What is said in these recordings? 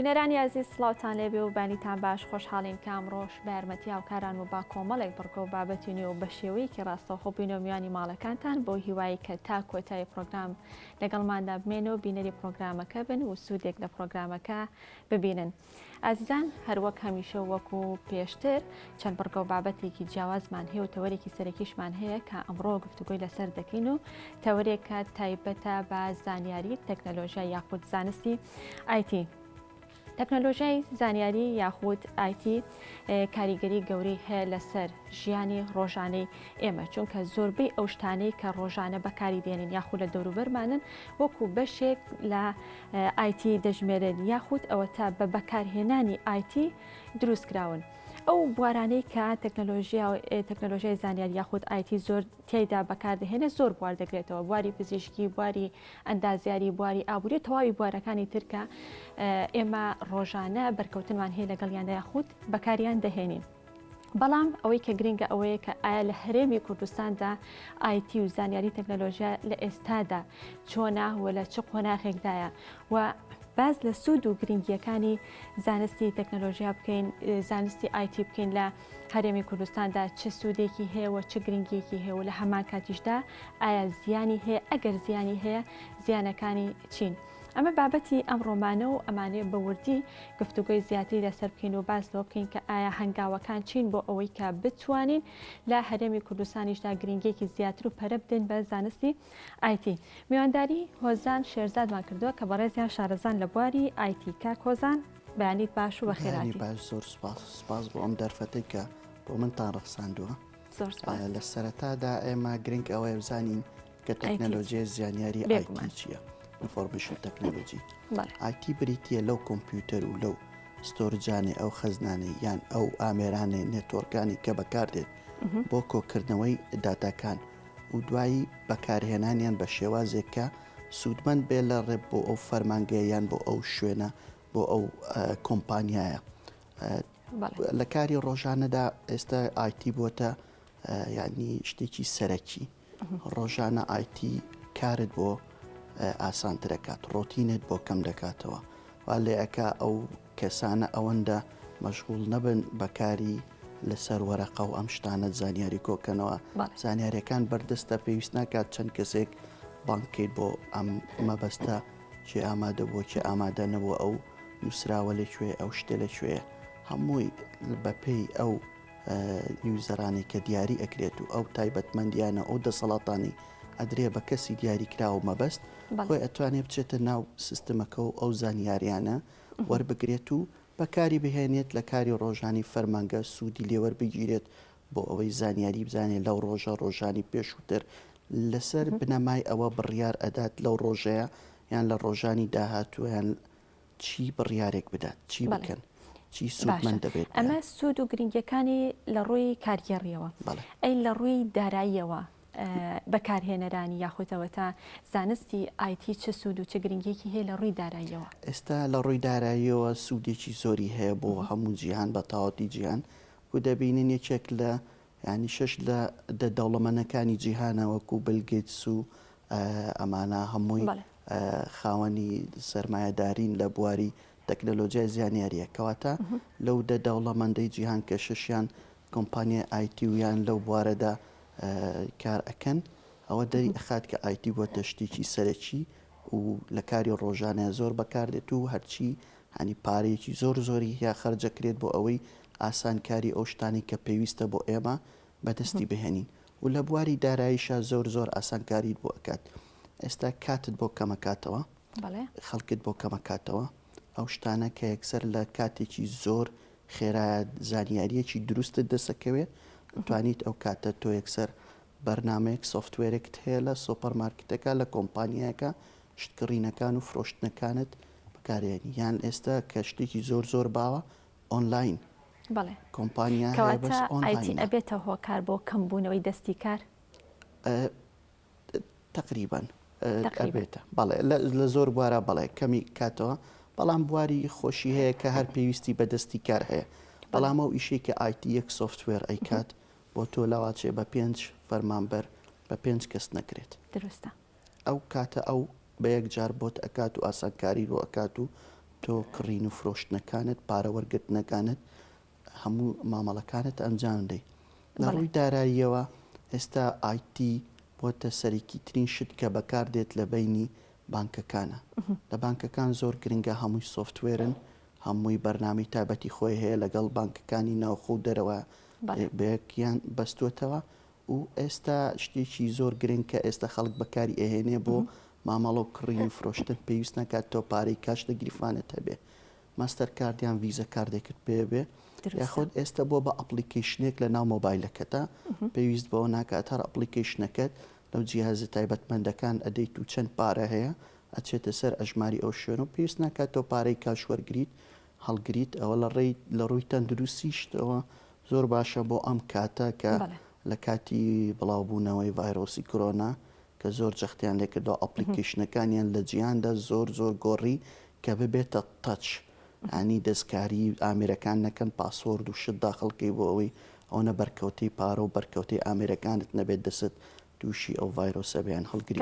بنێرانی عزیز سڵاوتان لێبێ و بانیتان باش خۆشحاڵین کە ئەمڕۆژ بە یارمەتی هاوکاران و با کۆمەڵێک بڕگە و بابەتینی و بە شێوەیەکی ڕاستەوخۆ بینە میوانی ماڵەکانتان بۆ هیوایی کە تا کۆتایی پرۆگرام لەگەڵماندا بمێنەوە بینەری پرۆگرامەکە بن و سوودێک لە پرۆگرامەکە ببینن. ئازیزان هەروەک هەمیشە وەکو پێشتر چەند بڕگە و بابەتێکی جیاوازمان هەیە و تەوەرێکی سەرەکیشمان هەیە کە ئەمڕۆ گفتوگۆی لەسەر دەکەین و تەوەرێکە تایبەتە بە زانیاری تەکنەلۆژیا یاخود زانستی ئایتی. تەکنەلۆژیای زانیاری یاخود ئایتی کاریگەری گەورەی هەیە لەسەر ژیانی ڕۆژانەی ئێمە چونکە زۆربەی ئەو شتانەی کە ڕۆژانە بەکاری دێنین یاخود لە دەوروبەرمانن وەکو بەشێک لە ئایتی دەژمێرن یاخود ئەوە تا بە بەکارهێنانی ئایتی دروست کراون. ئەو بوارانەی کە تەکنەلۆژیای زانیاری یاخود ئایتی زۆر تێیدا بەکاردەهێنێ زۆر بوار دەگرێتەوە، بواری پزیشکی، بواری ئەندازیاری، بواری ئابووری، تەواوی بوارەکانی ترکە ئێمە ڕۆژانە بەرکەوتنمان هەیە لەگەڵیاندا یاخود بەکاریان دەهێنین. بەڵام ئەوەی کە گرنگە ئەوەیە کە ئایا لە هەرێمی کوردستاندا ئایتی و زانیاری تەکنەلۆژیا لە ئێستادا چۆنە و لە چ قۆناغێکدایە و باز لە سوود و گرنگیەکانی زانستی تەکنەلۆژیا بکەین، زانستی ئایتی بکەین لە هەرێمی کوردستاندا چه سوودێکی هەیە و چه گرنگیەکی هەیە و لە هەمان کاتیشدا ئایا زیانی هەیە، ئەگەر زیانی هەیە زیانەکانی چین. ئەمە بابەتی ئەمڕۆمانە و ئەمانەیە بە وردی گفتوگۆی زیاتری لەسەر بکەین و باز لەوە بکەین کە ئایا هەنگاوەکان چین بۆ ئەوەی کە بتوانین لە هەرێمی کوردستانیشدا گرنگیەکی زیاتر و پەرە بدەین بە زانستی ئایتی. میوانداری هۆزان شێرزادمان کردووە کە بەڕێزیان شارەزان لە بواری ئایتی. کاک هۆزان بەیانیت باش و بەخێراتی. باش، زۆر سپاس بۆ ئەم دەرفەتەی کە بۆ منتان ڕخساندووە. زۆر سپاس. لە سەرەتادا ئێمە گرنگ ئەوەیە بزانین کە تەکنەلۆژیای زانیاری ئایتی چییە؟ ئینفۆرمیشن تەکنەلۆژی. ئایتی بریتیە لەو کۆمپیوتەر و لەو ستۆرجانێ ئەو خەزنانەی یان ئەو ئامێرانەی نێتۆرکانی کە بەکاردێت بۆ کۆکردنەوەی داتاکان و دوایی بەکارهێنانیان بە شێوازێک کە سوودمەند بێ لە ڕێب بۆ ئەو فەرمانگەیە یان بۆ ئەو شوێنە بۆ ئەو کۆمپانیایە. لە کاری ڕۆژانەدا ئێستا ئایتی بۆتە یعنی شتێکی سەرەکی. ڕۆژانە ئایتی کارت بۆ ئاسانتر دەکات، ڕۆتینت بۆ کەم دەکاتەوە وا لێەکە ئەو کەسانە ئەوەندە مەشغوڵ نەبن بەکاری لەسەر وەرەقە و ئەم شتانە زانیاری کۆکەنەوە. زانیاریەکان بەردەستە پێویست ناکات چەند کەسێک بانکیت بۆ ئەم مەبەستە چێ ئامادە بۆ چێ ئامادە نەبووە، ئەو نووسراوە لەکوێ، ئەو شتە لەکوێ، هەمووی بەپێی ئەو یوزەرانی کە دیاری ئەکرێت و ئەو تایبەتمەندیانە ئەو دەسەڵاتانی ئەدرێ بە کەسی دیاری کراوە مەبەست خۆی ئەتوانێت بچێتە ناو سیستەمەکە و ئەو زانیاریانە وەربگرێت و بەکاری بهێنێت لە کاری ڕۆژانی فەرمانگە سوودی لێوەربگیرێت بۆ ئەوەی زانیاری بزانێت لەو ڕۆژانی پێشووتر لەسەر بنەمای ئەوە بڕیار ئەدات لەو ڕۆژەیە یان لە ڕۆژانی داهاتوویان چی بڕیارێک بدات، چی بکەن، چی سوودمەند دەبێت. ئەمە سوود و گرنگیەکانی لە ڕووی کارگێڕیەوە. ئەی لە ڕووی داراییەوە بەکارهێنەرانی یاخودەوە تا زانستی ئایتی چه سوود و چه گرنگێکی هەیە لە ڕووی داراییەوە؟ ئێستا لە ڕووی داراییەوە سوودێکی زۆری هەیە بۆ هەموو جیهان بە تەواوەتی جیهان و دەبینین یەکێک لە ینی 6 لە دەوڵەمەندەکانی جیهانە وەکو بیل گەیتس و ئەمانە هەمووی خاوەنی سەرمایەدارین لە بواری تەکنەلۆژیای زانیاریە کەواتە لەو دەوڵەمەندەی جیهان کە شەشیان کۆمپانیای ئایتی ویان لەو بوارەدا کار ئەکەن ئەوە دەری ئەخات کە ئایتی بۆتە شتێکی سەرەکی و لە کاری ڕۆژانە زۆر بەکاردێت و هەرچی هەنی پارەیەکی زۆری یا خەرجەکرێت بۆ ئەوەی ئاسانکاری ئەو شتانی کە پێویستە بۆ ئێمە بەدەستی بهێنین و لە بواری داراییشە زۆر ئاسانکاریت بۆ ئەکات. ئێستا کاتت بۆ کەمەکاتەوە، خەڵکت بۆ کەمەکاتەوە، ئەو شتانە کە یەکسەر لە کاتێکی زۆر خێرایە زانیاریەکی دروستت دەسەکەوێت توانیت ئەو کاتە تۆ یەکسەر بەرنامەیەک سۆفتوێرێکت هەیە لە سۆپەرمارکتەکە لە کۆمپانیایەکە شتکڕینەکان و فرۆشتنەکانت بەکارێنی یان ئێستا کە شتێکی زۆر باوە ئۆنلاین کۆمپانیا ئایتی ئەبێتە هۆکار بۆ کەمبوونەوەی دەستی کار تقریبان ئەبێتە بەڵێ لە زۆر بوارە بەڵێ کەمی کاتەوە، بەڵام بواری خۆشی هەیە کە هەر پێویستی بە دەستی کار هەیە. بەڵام ئەو ئیشەی کە ئایتی یەک سۆفتوێر ئەیکات بۆ تۆ لاواچێ بە 5 فەرمانبەر بە 5 کەس نەکرێت. دروستە. ئەو کاتە ئەو بە یەک جار بۆت ئەکات و ئاسانکاری بۆ ئەکات و تۆ کڕین و فرۆشتنەکانت پارەوەرگرتنەکانت هەموو مامەڵەکانت ئەنجام دەی لە ڕووی داراییەوە ئێستا ئایتی بۆتە سەرەکی ترین شت کە بەکاردێت لە بینی بانکەکانە لە بانکەکان زۆر گرنگە هەمووی سۆفتوێرن هەمووی بەرنامەی تایبەتی خۆی هەیە لەگەڵ بانکەکانی ناوخۆ و دەرەوە بەیەکیان بەستوتەوە و ئێستا شتێکی زۆر گرنگ کە ئێستا خەڵک بەکاری ئەهێنێ بۆ مامەڵە و کڕین و فرۆشتن پێویست ناکات تۆ پارەی کاش لە گریفانت هەبێ ماستەر کاردیان ڤیزە کاردێکت پێبێ یاخۆت ئێستا بۆ بە ئەپلیکیشنێک لە ناو مۆبایلەکەتە پێویست بەوە ناکات هەر ئەپلیکیشنەکەت لەو جیهازە تایبەتمەندەکان ئەدەیت و چەند پارە هەیە ئەچێتە سەر ئەژماری ئەو شوێن و پێویست ناکات تۆ پارەی کاش وەرگریت هەڵگریت ئەوە لە ڕووی تەندروستیشتەوە زۆر باشە بۆ ئەم کاتە کە لە کاتی بڵاوبوونەوەی ڤایرۆسی کۆرۆنا کە زۆر جەختیان لێکردو ئەپلیکیشنەکانیان لە جیهاندا زۆر گۆڕی کە ببێتە تەچ ئەنی دەستکاری ئامێرەکان نەکەن پاسۆرد و شت داخڵکەی بۆ ئەوەی ئەوە بەرکەوتی پارە و بەرکەوتی ئامێرەکانت نەبێت دەست تووشی ئەو ڤایرۆسە بیان هەڵگری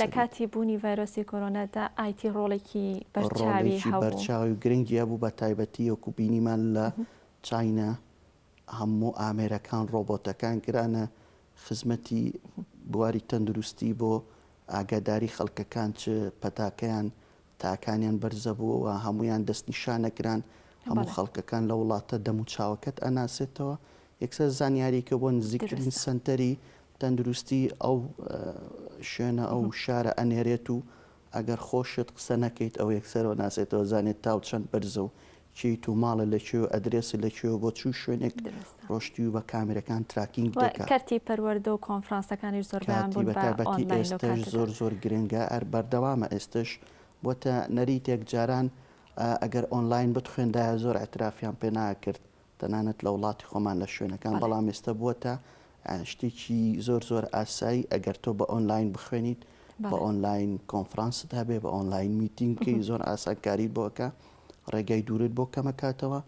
لە کاتی بوونی ڤایرۆسی کۆرۆنادا ئایتی ڕۆڵێکی بەرچاوی گرنگیە بوو بە تایبەتی وەکو بینیمان لە چاینا هەموو ئامێرەکان ڕۆبۆتەکان گرانە خزمەتی بواری تەندروستی بۆ ئاگاداری خەڵکەکان چ پەتاکەیان تاکانیان بەرزە بووەوە هەمویان دەستنیشانەکران هەموو خەڵکەکان لە وڵاتە دەم و چاوەکەت ئەناسێتەوە یەکسەر زانیاریکە بۆ نزیکترین سنتەری تەندروستی ئەو شوێنە ئەو شارە ئەنێرێت و ئەگەر خۆشت قسە نەکەیت ئەو یەکسەرەوە ناسێتەوە زانێت تاو چەند بەرزە و چیت و ماڵە لەکوێ و ئەدرێسە لەکوێ بۆ چوو شوێنێک ڕۆشتی و بە کامێرەکان تراکینگ دەکات کەرتی پەروەردە و کۆنفرانسەکانی زۆربیان بوون بەتایبەتی ئێستش زۆر گرنگە ئەر بەردەوامە ئێستش بۆتە نەریتێک جاران ئەگەر ئۆنلاین بتخوێندایە زۆر ئەترافیان پێ ناکرد تەنانەت لە وڵاتی خۆمان لە شوێنەکان بەڵام ئێستا بووە شتێکی زۆر ئاسایی ئەگەر تۆ بە ئۆنلاین بخوێنیت بە ئۆنلاین کۆنفرانست هەبێ بە ئۆنلاین میتینگکەی زۆر ئاسانکاری بۆکە ڕێگای دوورت بۆ کەمەکاتەوە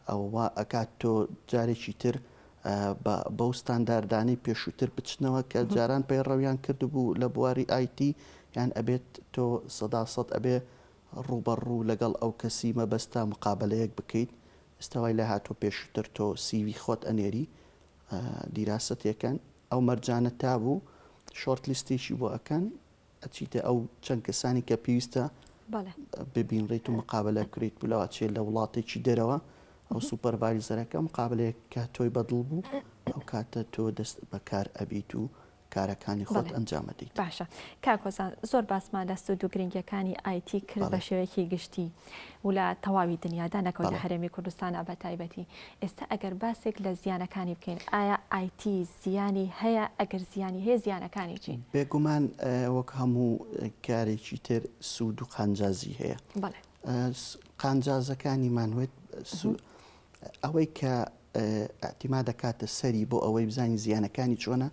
ئەوە ئەکات تۆ جارێکی تر بەو ستانداردانی پێشووتر بچنەوە کە جاران پەیڕەویان کردبوو لە بواری ئایتی یان ئەبێت تۆ سەداسەد ئەبێ ڕوبەڕوو لەگەڵ ئەو کەسی مەبەستا مقابلەیەک بکەیت ئێستاوای لە هاتۆ پێشووتر تۆ سیوی خۆت ئەنێری دیراستێکەن ئەو مەرجانە تابوو شۆرت لیستێکی بۆ ئەەکەن ئەچیتە ئەو چەند کەسانی کە پێویستە ببینڕیت و مقابلە کریت بوولاوە چێ لە وڵاتێکی دەرەوە ئەو سوپەرڤایزەرەکە مقابلەیە کات تۆی بەدڵ بوو ئەو کاتە تۆ دەست بەکار ئەبیت و کارەکانی خۆت ئەنجامەدەیت. باشە کاکۆزان زۆر باسمان لە سوود و گرنگەکانی ئایتی کرد بە شێوەیەکی گشتی و لە تەواوی دنیادا نەکەوت لە هەرێمی کوردستانە بە تایبەتی ئێستا ئەگەر باسێک لە زیانەکانی بکەین ئایا ئایتی زیانی هەیە ئەگەر زیانی هەیە زیانەکانی چین؟ بێگومان وەک هەموو کارێکی تر سوود و قانجازی هەیە قانجازەکانی مانوێت ئەوەی کە ئەتیما دەکاتە سەری بۆ ئەوەی بزانین زیانەکانی چۆنە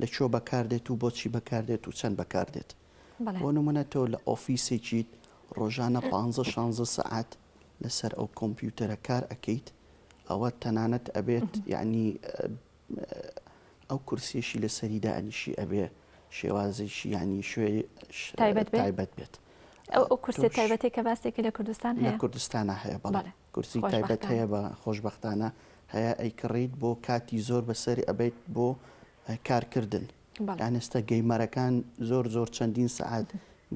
لەکوێ بەکاردێت و بۆچی بەکاردێت و چەند بەکاردێت بۆ نمونە تۆ لە ئۆفیسێکیت ڕۆژانە 15-16 سەعات لەسەر ئەو کۆمپیوتەرە کار ئەەکەیت ئەوە تەنانەت ئەبێت یعنی ئەو کورسێشی لە سەریدا ئەنیشی ئەبێ شێوازێکی ینی شوێ تایبەت بێت ئەو کورسی تایبەتی کە باسێکی لە کوردستان هەیە لە کوردستانە هەیە بەڵێ کورسی تایبەت هەیە بە خۆشبەختانە هەیە ئەیکڕیت بۆ کاتی زۆر بەسەری ئەبێت بۆ کارکردن یانێستا گەیمەرەکان زۆر چەندین سەعات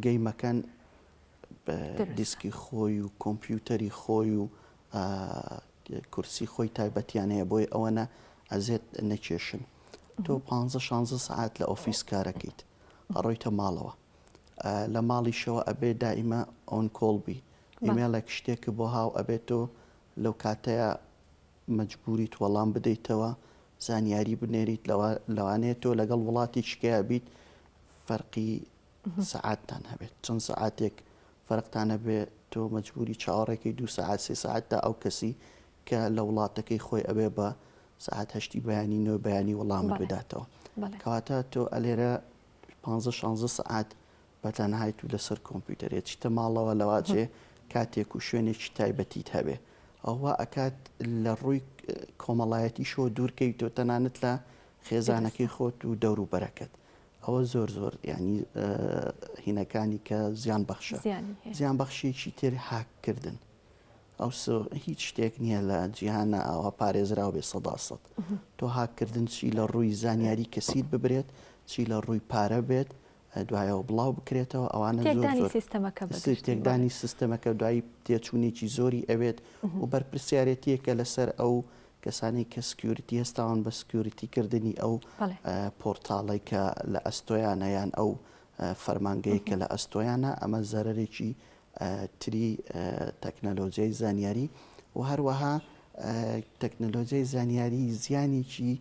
گەیمەکەن دیسکی خۆی و کۆمپیوتەری خۆی و کورسی خۆی تایبەتیان هەیە بۆی ئەوەنە ئەزێت نەکێشن تۆ 15-16 سەعات لە ئۆفیس کارەکەیت ئەڕۆیتە ماڵەوە لە ماڵیشەوە ئەبێ دائیمە ئۆن کۆڵبی ئیمێڵێک شتێکە بۆ هاو ئەبێت تۆ لەو کاتەیە مەجبوریت وەڵام بدەیتەوە زانیاری بنێریت لەوانەیە تۆ لەگەڵ وڵاتی شکایە بیت فەرقی سەعاتتان هەبێت چەند سەعاتێک فەرقتانە بێ تۆ مەجبوری چاوەڕێکی 2 سەعات 3 سەعاتدا ئەو کەسی کە لە وڵاتەکەی خۆی ئەبێ بە سەعات 8 بەیانی 9 بەیانی وەڵامت بداتەوە کەواتە تۆ ئەلێرە 15-16 سەعات بەتەنهایت و لەسەر کۆمپیوتەرێت چیتە ماڵەوە لەواجێ کاتێک و شوێنێکی تایبەتیت هەبێ ئەوە ئەکات لە ڕووی کۆمەڵایەتی شۆ دوورکەیت تۆ تەنانەت لە خێزانەکەی خۆت و دەور و بەرەکەت ئەوە زۆر زۆر ینی هینەکانی کە زیان بەخشە زیان بەخشێکی تر هاکردن ئەو هیچ شتێک نییە لە جیهانە ئەوە پارێزراو بێ 100 تۆ هاکردن چی لە ڕووی زانیاری کەسیت ببرێت چی لە ڕووی پارە بێت دوایەوە بڵاو بکرێتەوە ئەوانە تێکدانی سیستەمەکە دوایی تێچوونێکی زۆری ئەوێت و بەرپرسیارەتیەکە لەسەر ئەو کەسانی کە سکیوریتی هەستاون بە سکیوریتیکردنی ئەو پۆرتاڵی کە لە ئەستۆیانە یان ئەو فەرمانگەیە کە لە ئەستۆیانە ئەمە زەرەرێکی تری تەکنەلۆژیای زانیاری و هەروەها تەکنەلۆژیای زانیاری زیانێکی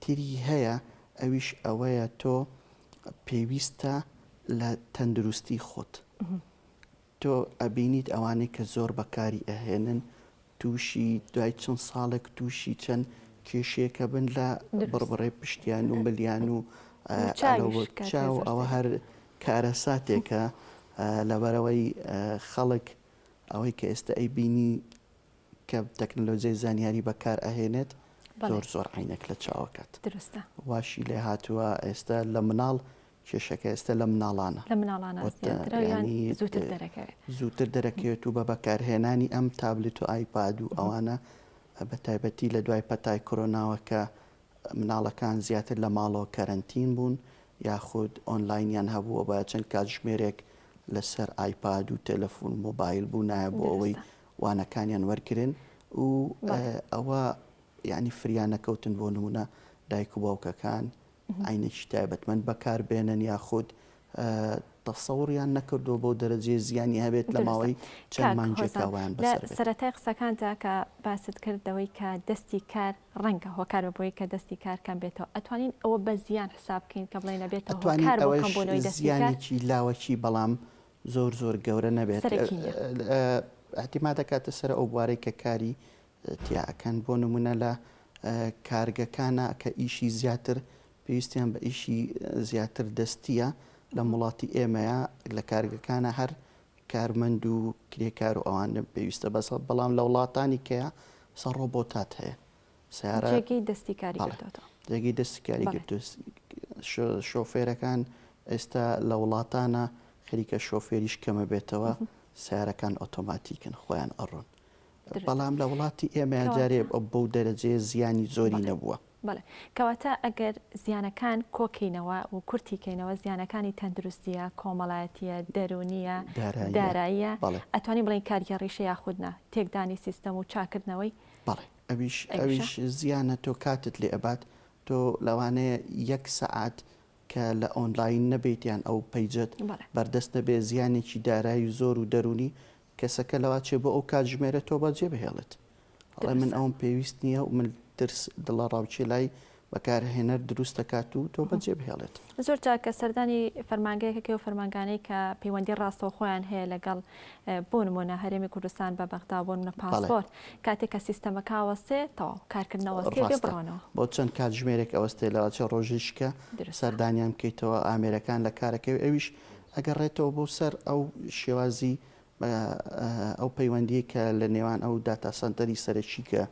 تری هەیە ئەویش ئەوەیە تۆ پێویستە لە تەندروستی خۆت تۆ ئەبینیت ئەوانەی کە زۆر بەکاری ئەهێنن تووشی دوای چەند ساڵێک تووشی چەند کێشەیەکە بن لە بڕبڕێ پشتیان و ملیان و چاو ئەوە هەر کارە ساتێکە لەبەرەوەی خەڵک ئەوەی کە ئێستا ئەیبینی کە تەکنەلۆژیای زانیاری بەکار ئەهێنێت زۆر زۆر عینەک لە چاوەکەت واشی لێ هاتووە ئێستا لە مناڵ کێشەکە ئێستا لە مناڵانە زووتر دەرەکەوێت و بە بەکارهێنانی ئەم تابلت و ئایپاد و ئەوانە بە تایبەتی لە دوای پەتای کۆرۆناوە کە مناڵەکان زیاتر لە ماڵەوە کەرەنتین بوون یاخود ئۆنلاینیان هەبووە بە چەند کاتژمێرێک لەسەر ئایپاد و تەلەفۆن مۆبایل بوو نایە بۆ ئەوەی وانەکانیان وەرگرن و ئەوە یعنی فریانەکەوتن بۆ نمونە دایک و باوکەکان عینێکی تایبەتمەند بەکاربێنن یاخود تەسەوڕیان نەکردو بۆ دەرەجێ زیانی هەبێت لە ماوەی چەند مانجێکاوایان بەسەر بێت. سەرەتای قسەکاندا کە باست کردەوەی کە دەستی کار ڕەنگە هۆکار بۆی کە دەستی کارکەم بێتەوە ئەتوانین ئەوە بە زیان حساب بکەین کە بڵێ نەبێتەوە هۆکار بۆ کەمبوونەوەی دەستی کار زیانێکی لاوەکی بەڵام زۆر زۆر گەورە نەبێت احتیما دەکاتە سەر ئەو بوارەی کە کاری تیاکەن بۆ نمونە لە کارگەکانە کە ئیشی زیاتر پێویستیان بە ئیشی زیاتر دەستیە لە وڵاتی ئێمەیە لە کارگەکانە هەر کارمەند و کرێکار و ئەوان پێویستە بەس بەڵام لە وڵاتانی کەیە سەر ڕۆبۆتات هەیە سیارەی دەستی کاری جێگەی دەستی کاری گرتو شۆفێرەکان ئێستا لە وڵاتانە خەریکە شۆفێریش کەمە بێتەوە سیارەکان ئۆتۆماتیکن خۆیان ئەڕۆن بەڵام لە وڵاتی ئێمە جارێ بەو دەرەجێ زیانی زۆری نەبووە. بەڵێ کەواتە ئەگەر زیانەکان کۆکەینەوە و کورتیکەینەوە زیانەکانی تەندروستیە کۆمەڵایەتیە دەرونیە داراییە ئەتوانی بڵێن کارگەڕیشە یاخودنا تێکدانی سیستەم و چاکردنەوەی بەڵێ ئەویش زیانە تۆ کاتت لێ ئەبات تۆ لەوانەیە 1 سەعات کە لە ئۆنلاین نەبێتیان ئەو پەیجت بەردەست نەبێ زیانێکی دارایی زۆر و دەرونی کەسەکە لەوا چێ بۆ ئەو کاتژمێرە تۆ بەجێ بهێڵێت ئەڵێ من ئەوم پێویست نییە و من ترس دڵە ڕاوچێ لای بەکارهێنەر دروست دەکات و تۆ بەجێ بهێڵێت. زۆر جا کە سەردانی فەرمانگەیەکە و فەرمانگانەی کە پەیوەندی ڕاستەوە خۆیان هەیە لەگەڵ بۆ نمونە هەرێمی کوردستان بە بەغدا بۆ نمونە پاسپۆرت کاتێک کە سیستەمەکە ئەوەستێ تەواو کارکردنەوەستی بڕۆنەوە بۆ چەند کاتژمێرێک ئەوەستێ لەواچە ڕۆژیشکە سەردانیان بکەیتەوە ئامێرەکان لە کارەکەی ئەویش ئەگەڕێتەوە بۆ سەر ئەو شێوازی ئەو پەیوەندی کە لە نێوان ئەو داتا سنتەری سەرەکیکە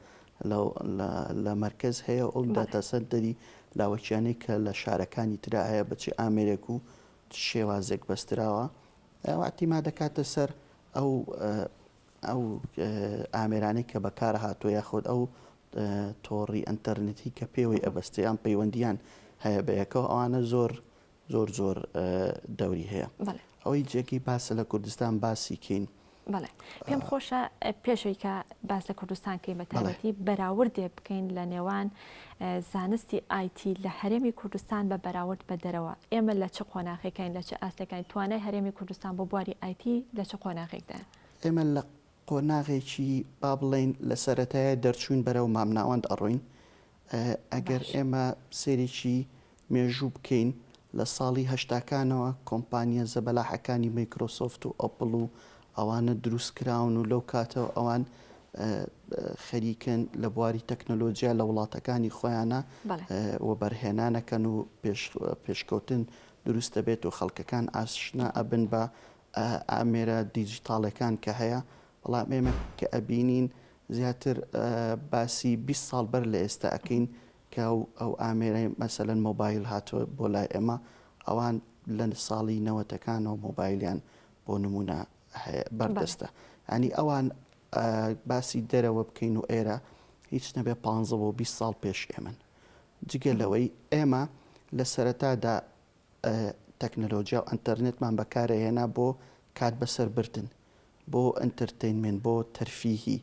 لە مرکز هەیە ئەو داتا سنتەری لاوەکیانەی کە لە شارەکانی ترا هەیە بەچی ئامێرێک و شێوازێک بەستراوە ئەواتیما دەکاتە سەر ئەو ئامێرانەی کە بەکار هاتووە یاخۆت ئەو تۆڕی ئەنتەرنێتی کە پێوەی ئەبەستەیان پەیوەندیان هەیە بەیەکەوە ئەوانە زۆر زۆر زۆر دەوری هەیە ئەوەی جێگەی باسە لە کوردستان باسی کەین. بەڵێ پێم خۆشە پێشەوەی کە باس لە کوردستانکەی بە تایبەتی بەراوردێ بکەین لە نێوان زانستی ئایتی لە هەرێمی کوردستان بە بەراورد بە دەرەوە ئێمە لە چه قۆناغەکەین لە چه ئاستەکانی توانای هەرێمی کوردستان بۆ بواری ئایتی لە چه قۆناغێکدا ئێمە لە قۆناغێکی با بڵێن لە سەرەتایە دەرچوون بەرەو مامناوەند ئەڕۆین ئەگەر ئێمە سێرێکی مێژوو بکەین لە ساڵی هەشتاکانەوە کۆمپانیە زەبەلاحەکانی مایکرۆسۆفت و ئەپڵ و ئەوانە دروست کراون و لەو کاتەوە ئەوان خەریکن لە بواری تەکنۆلۆژیا لە وڵاتەکانی خۆیانە و بەرهێنانەکەن و پێشکەوتن دروستە بێت و خەڵکەکان ئاشنا ئەبن بە ئامێرە دیجیتاڵەکان کە هەیە بەڵام ئێمە کە ئەبینین زیاتر باسی 20 ساڵ بەر لە ئێستا ئەکەین کە ئەو ئامێرەی مەسەلەن مۆبایل هاتووە بۆ لای ئێمە ئەوان لە ساڵی 90ەکانەوە مۆبایلیان بۆ نمونە بەردەستە ینی ئەوان باسی دەرەوە بکەین و ئێرە هیچ نەبێ 15 بۆ 20 ساڵ پێش ئێمن جگە لەوەی ئێمە لە سەرەتادا تەکنەلۆژیا و ئەنتەرنێتمان بەکارهێنا بۆ کات بەسەر بردن بۆ ئەنتەرتەینمنت بۆ تەرفیهی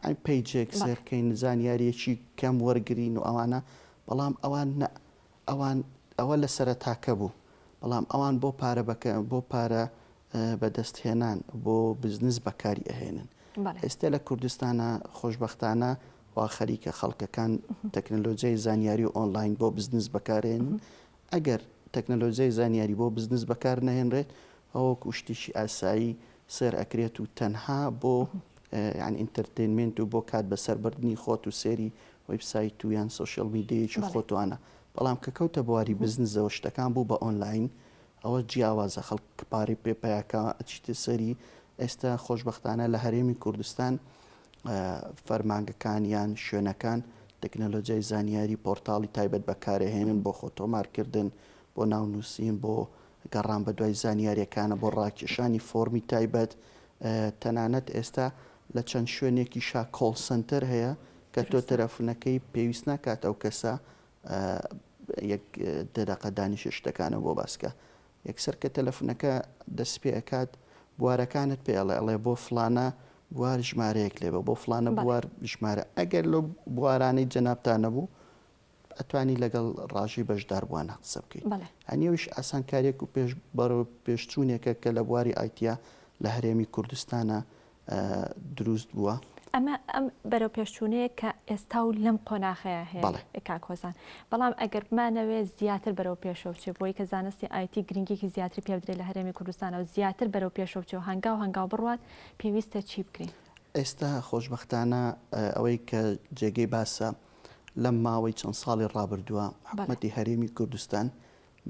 ئەی پیجێک سەرکەین زانیاریەکی کەم وەرگین و ئەوانە بەڵام ئەوان ئەوە لە سەرەتاکە بوو بەڵام ئەوان بۆ پارە بەدەستهێنان بۆ بزنس بەکاری ئەهێنن ئێستا لە کوردستانە خۆشببختانە وا خەریکە خەڵکەکان تەکنەلۆژیای زانیاری و ئۆنلاین بۆ بزنس بەکارێن ئەگەر تەکنەلۆژیای زانیاری بۆ بزنس بەکار نەهێنرێت ئەوەکو شتێکی ئاسایی سەر ئەکرێت و تەنها بۆ یان ئینتەرتێنمنت و بۆ کات بەسەربردنی خۆت و سێری وێبسایت و یان سۆشیل میدیەیەکی خۆتوانە بەڵام کە کەوتە بواری بزنسەوە شتەکان بوو بە ئۆنلاین ئەوە جیاوازە خەڵک پارەی پێپیاکە ئەچیتە سەری ئێستا خۆشببختانە لە هەرێمی کوردستان فەرمانگەکان یان شوێنەکان تەکنەلۆژیای زانیاری پۆرتاڵی تایبەت بەکارهێنن بۆ خۆتۆمارکردن بۆ ناونووسین بۆ گەڕان بە دوای زانیاریەکانە بۆ ڕاکێشانی فۆرمی تایبەت تەنانەت ئێستا لە چەند شوێنێکی کۆڵ سنتەر هەیە کە تۆ تەلەفۆنەکەی پێویست ناکات ئەو کەسە یەک دەدەقە دانیشە شتەکانە بۆ باسکە یەکسەر کە تەلەفۆنەکە دەست پێ ئەکات بوارەکانت پێڵێ ئەڵێ بۆ فلانە بوار ژمارەیەک لێبە بۆ فلانە بوار ژمارە ئەگەر لەو بوارانەی جەنابتان نەبوو ئەتوانی لەگەڵ ڕاژی بەشداربووانە قسە بکەیت هەنیەویش ئاسانکاریەک و بەرەو پێشچوونێکە کە لە بواری ئایتیا لە هەرێمی کوردستانە دروست بووە ئەمە ئەم بەرەو پێشچوونەیە کە ئێستا و لەم قۆناغەیە هەیە کاکۆزان بەڵام ئەگەر بمانەوێت زیاتر بەرەو پێشەوچێ بۆی کە زانستی ئایتی گرنگێکی زیاتری پێ بدرێت لە هەرێمی کوردستانە و زیاتر بەرەو پێشەوچێ و هەنگاو بڕوات پێویستە چی بکرین ئێستا خۆشببختانە ئەوەی کە جێگەی باسە لەم ماوەی چەند ساڵی ڕابردووە حکوومەتی هەرێمی کوردستان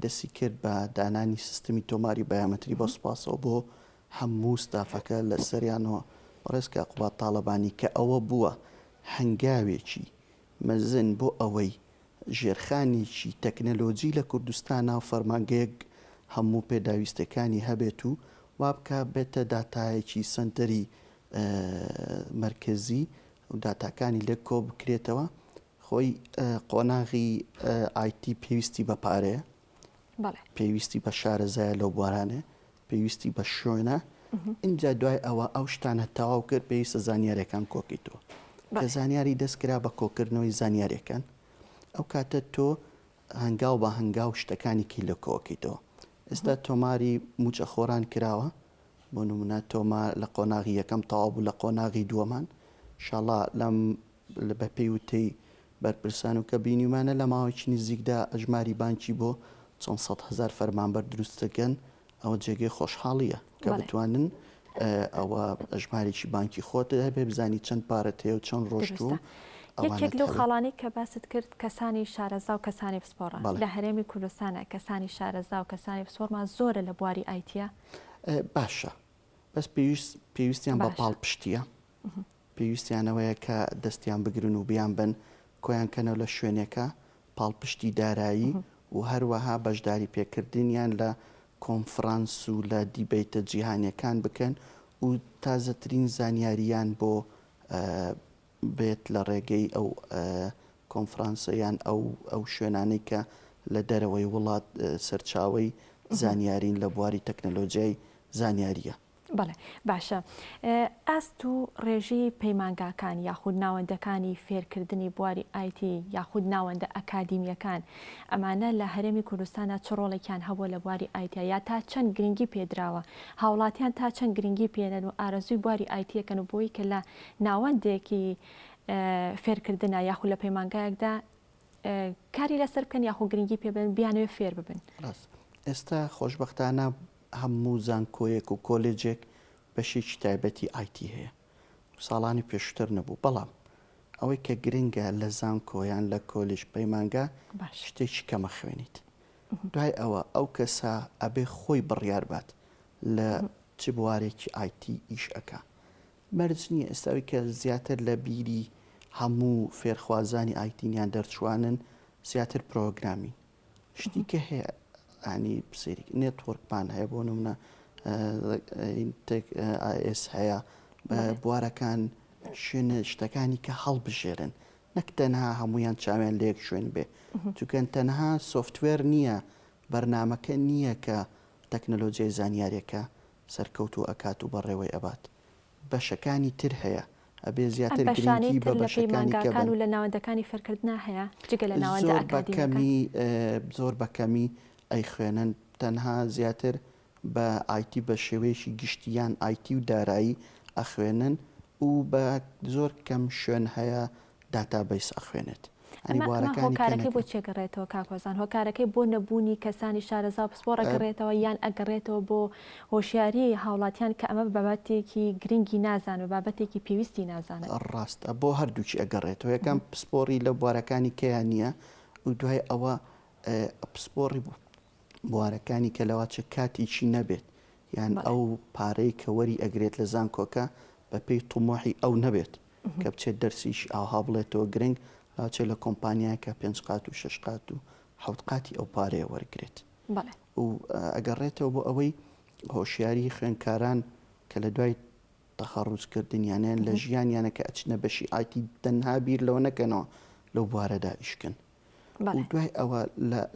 دەستی کرد بە دانانی سیستمی تۆماری بایۆمەتری بۆ سوپاسەوە بۆ هەموو ستافەکە لە سەریانەوە ڕێزکە قوبات تاالبانی کە ئەوە بووە هەنگاوێکی مەزن بۆ ئەوەی ژێرخانێکی تەکنەلۆجی لە کوردستانە و فەرمانگەیەک هەموو پێداویستەکانی هەبێت و وابکە بێتە داتایەکی سنتەری مرکزی و داتاکانی لێ کۆ بکرێتەوە خۆی قۆناغی ئایتی پێویستی بە پارەیە پێویستی بە شارەزایە لەو بوارانێ پێویستی بە شوێنە اینجا دوای ئەوە ئەو شتانە تەواو کرد پێویستە زانیاریەکان کۆکیتەوە کە زانیاری دەستکرا بە کۆکردنەوەی زانیاریەکان ئەو کاتە تۆ هەنگاو بە هەنگاو شتەکانی کی لە کۆکیتەوە ئێستا تۆماری موچە خۆران کراوە بۆ نمونە تۆمار لە قۆناغی یەکەم تەواو بوو لە قۆناغی دووەمان شاڵا لەم بە پێی وتەی بەرپرسان و کە بینیمانە لە ماوەیەکی نزیکدا ئەژماری بانکی بۆ 400,000 فەرمانبەر دروستەکەن ئەوە جێگەی خۆشحاڵیە کە بتوانن ئەوە ئەژمارێکی بانکی خۆتە هەبێ بزانی چەند پارەت هەیە و چەند ڕۆژت و یەکێک لەو خاڵانی کە باست کرد کەسانی شارەزا و کەسانی پسپۆڕان لە هەرێمی کوردستانە کەسانی شارەزا و کەسانی پسپۆڕمان زۆرە لە بواری ئایتیا باشە بەس پێویستیان بە پاڵ پشتیە پێویستیانەوەیە کە دەستیان بگرن و بیان بن کۆیان کەنەوە لە شوێنێکە پاڵپشتی دارایی و هەروەها بەشداری پێکردنیان لە کۆنفرانس و لە دیبیتە جیهانیەکان بکەن و تازەترین زانیاریان بۆ بێت لە ڕێگەی ئەو کۆنفرانسەیان ئەو شوێنانەی کە لە دەرەوەی وڵات سەرچاوی زانیارین لە بواری تەکنەلۆژیای زانیاریە. بەڵێ باشە ئەست و ڕێژی پەیمانگاکان یاخود ناوەندەکانی فێرکردنی بواری ئایتی یاخود ناوەندە ئەکادیمیەکان ئەمانە لە هەرێمی کوردستانە چ ڕۆڵێکیان هەبووە لە بواری ئایتیا یا تا چەند گرنگی پێدراوە هاوڵاتیان تا چەند گرنگی پێنن و ئارەزوی بواری ئایتیەکەن و بۆی کە لە ناوەندێکی فێرکردنە یاخود لە پەیمانگایەکدا کاری لەسەر بکەن یاخود گرنگی پێبن بیانوێ فێر ببن. ئێستا خۆشبەختانە هەموو زانکۆیەک و کۆلێجێک بەشێکی تایبەتی ئایتی هەیە ساڵانی پێشتر نەبوو بەڵام ئەوەی کە گرنگە لە زانکۆیان لە کۆلێژ پەیمانگا شتێکی کەمە خوێنیت دوای ئەوە ئەو کەسە ئەبێ خۆی بڕیار بات لە چ بوارێکی ئایتی ئیش ئەکا مەرج نییە ئێستاوی کە زیاتر لە بیری هەموو فێرخوازانی ئایتینیان دەرچوانن زیاتر پرۆگرامی شتی کە هەیە ینی بسێری نێتوەرکمان هەیە بۆ نمونە IS هەیە بوارەکان شوێنە شتەکانی کە هەڵبژێرن نەک تەنها هەمویان چاویان لەیەک شوێن بێ چونکە تەنها سۆفتوێر نییە بەرنامەکە نییە کە تەکنەلۆجیای زانیاریەکە سەرکەوت و ئەکات و بەڕێوەی ئەبات بەشەکانی تر هەیە ئەبێ زیاتر گرنگی بە بەشەکانی کەبن و لە ناوەندەکانی فەرکردنا هەیە جگە لە ناوەندە ئەکادیمیەکانی زۆر بەکەمی ئەی خوێنن تەنها زیاتر بە ئایتی بە شێوەیەشی گشتیان ئایتی و دارایی ئەخوێنن و بە زۆر کەم شوێن هەیە داتابیس ئەخوێنێت هۆکارەکەی بۆ چێگەڕێتەوە کاکۆزان هۆکارەکەی بۆ نەبوونی کەسانی شارەزا پسپۆر ئەگەڕێتەوە یان ئەگەڕێتەوە بۆ هۆشیاری هاوڵاتیان کە ئەمە بابەتێکی گرنگی نازان و بابەتێکی پێویستی نازانێت ڕاستە بۆ هەردووچی ئەگەڕێتەوە یەکەم پسپۆری لە بوارەکانی کەیان نییە و دوای ئەوە پسپۆڕی بوارەکانی کە لەواچە کاتێکی نەبێت یان ئەو پارەی کە وەری ئەگرێت لە زانکۆکە بە پێی تومۆحی ئەو نەبێت کە بچێت دەرسیش ئاها بڵێتەوە گرنگ لاچێت لە کۆمپانیایکە 5 قات و 6 قات و 7 قاتی ئەو پارەیە وەرگێت و ئەگەڕێتەوە بۆ ئەوەی هۆشیاری خوێنکاران کە لە دوای تەخەڕوجکردنیانیان لە ژیانیانە کە ئەچنە بەشی ئایتی تەنها بیر لەوە نەکەنەوە لەو بوارەدا ئیشکن و دوای ئەوە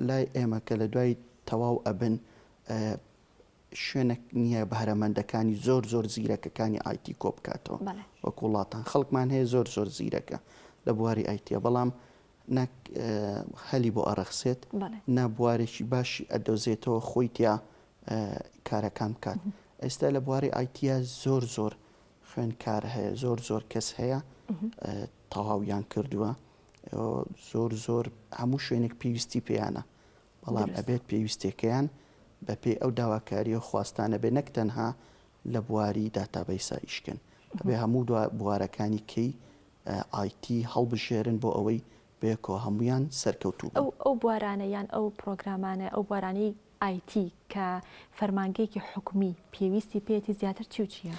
لای ئێمە کە لە دوای تەواو ئەبن شوێنێک نییە بەهرەمەندەکانی زۆر زۆر زیرەکەکانی ئایتی کۆ بکاتەوە وەک وڵاتان خەڵکمان هەیە زۆر زۆر زیرەکە لە بواری ئایتیە بەڵام نەک هەلی بۆ ئەرەخسێت نا بوارێکی باشی ئەدۆزێتەوە خۆی تیا کارەکان بکات ئێستا لە بواری ئایتیە زۆر زۆر خوێنکار هەیە زۆر زۆر کەس هەیە تەواویان کردووە زۆر زۆر هەموو شوێنێک پێویستی پێیانە بەڵام ئەبێت پێویستێکیان بە پێی ئەو داواکاریە خواستانە بێ نەک تەنها لە بواری داتابیسا ئیشکن ئەبێ هەموو بوارەکانی کەی ئایتی هەڵبژێرن بۆ ئەوەی بێکەوە هەمویان سەرکەوتوو ئەو بوارانە یان ئەو پرۆگرامانە ئەو بوارانی ئایتی کە فەرمانگەیەکی حکومی پێویستی پێێتی زیاتر چی و چییە؟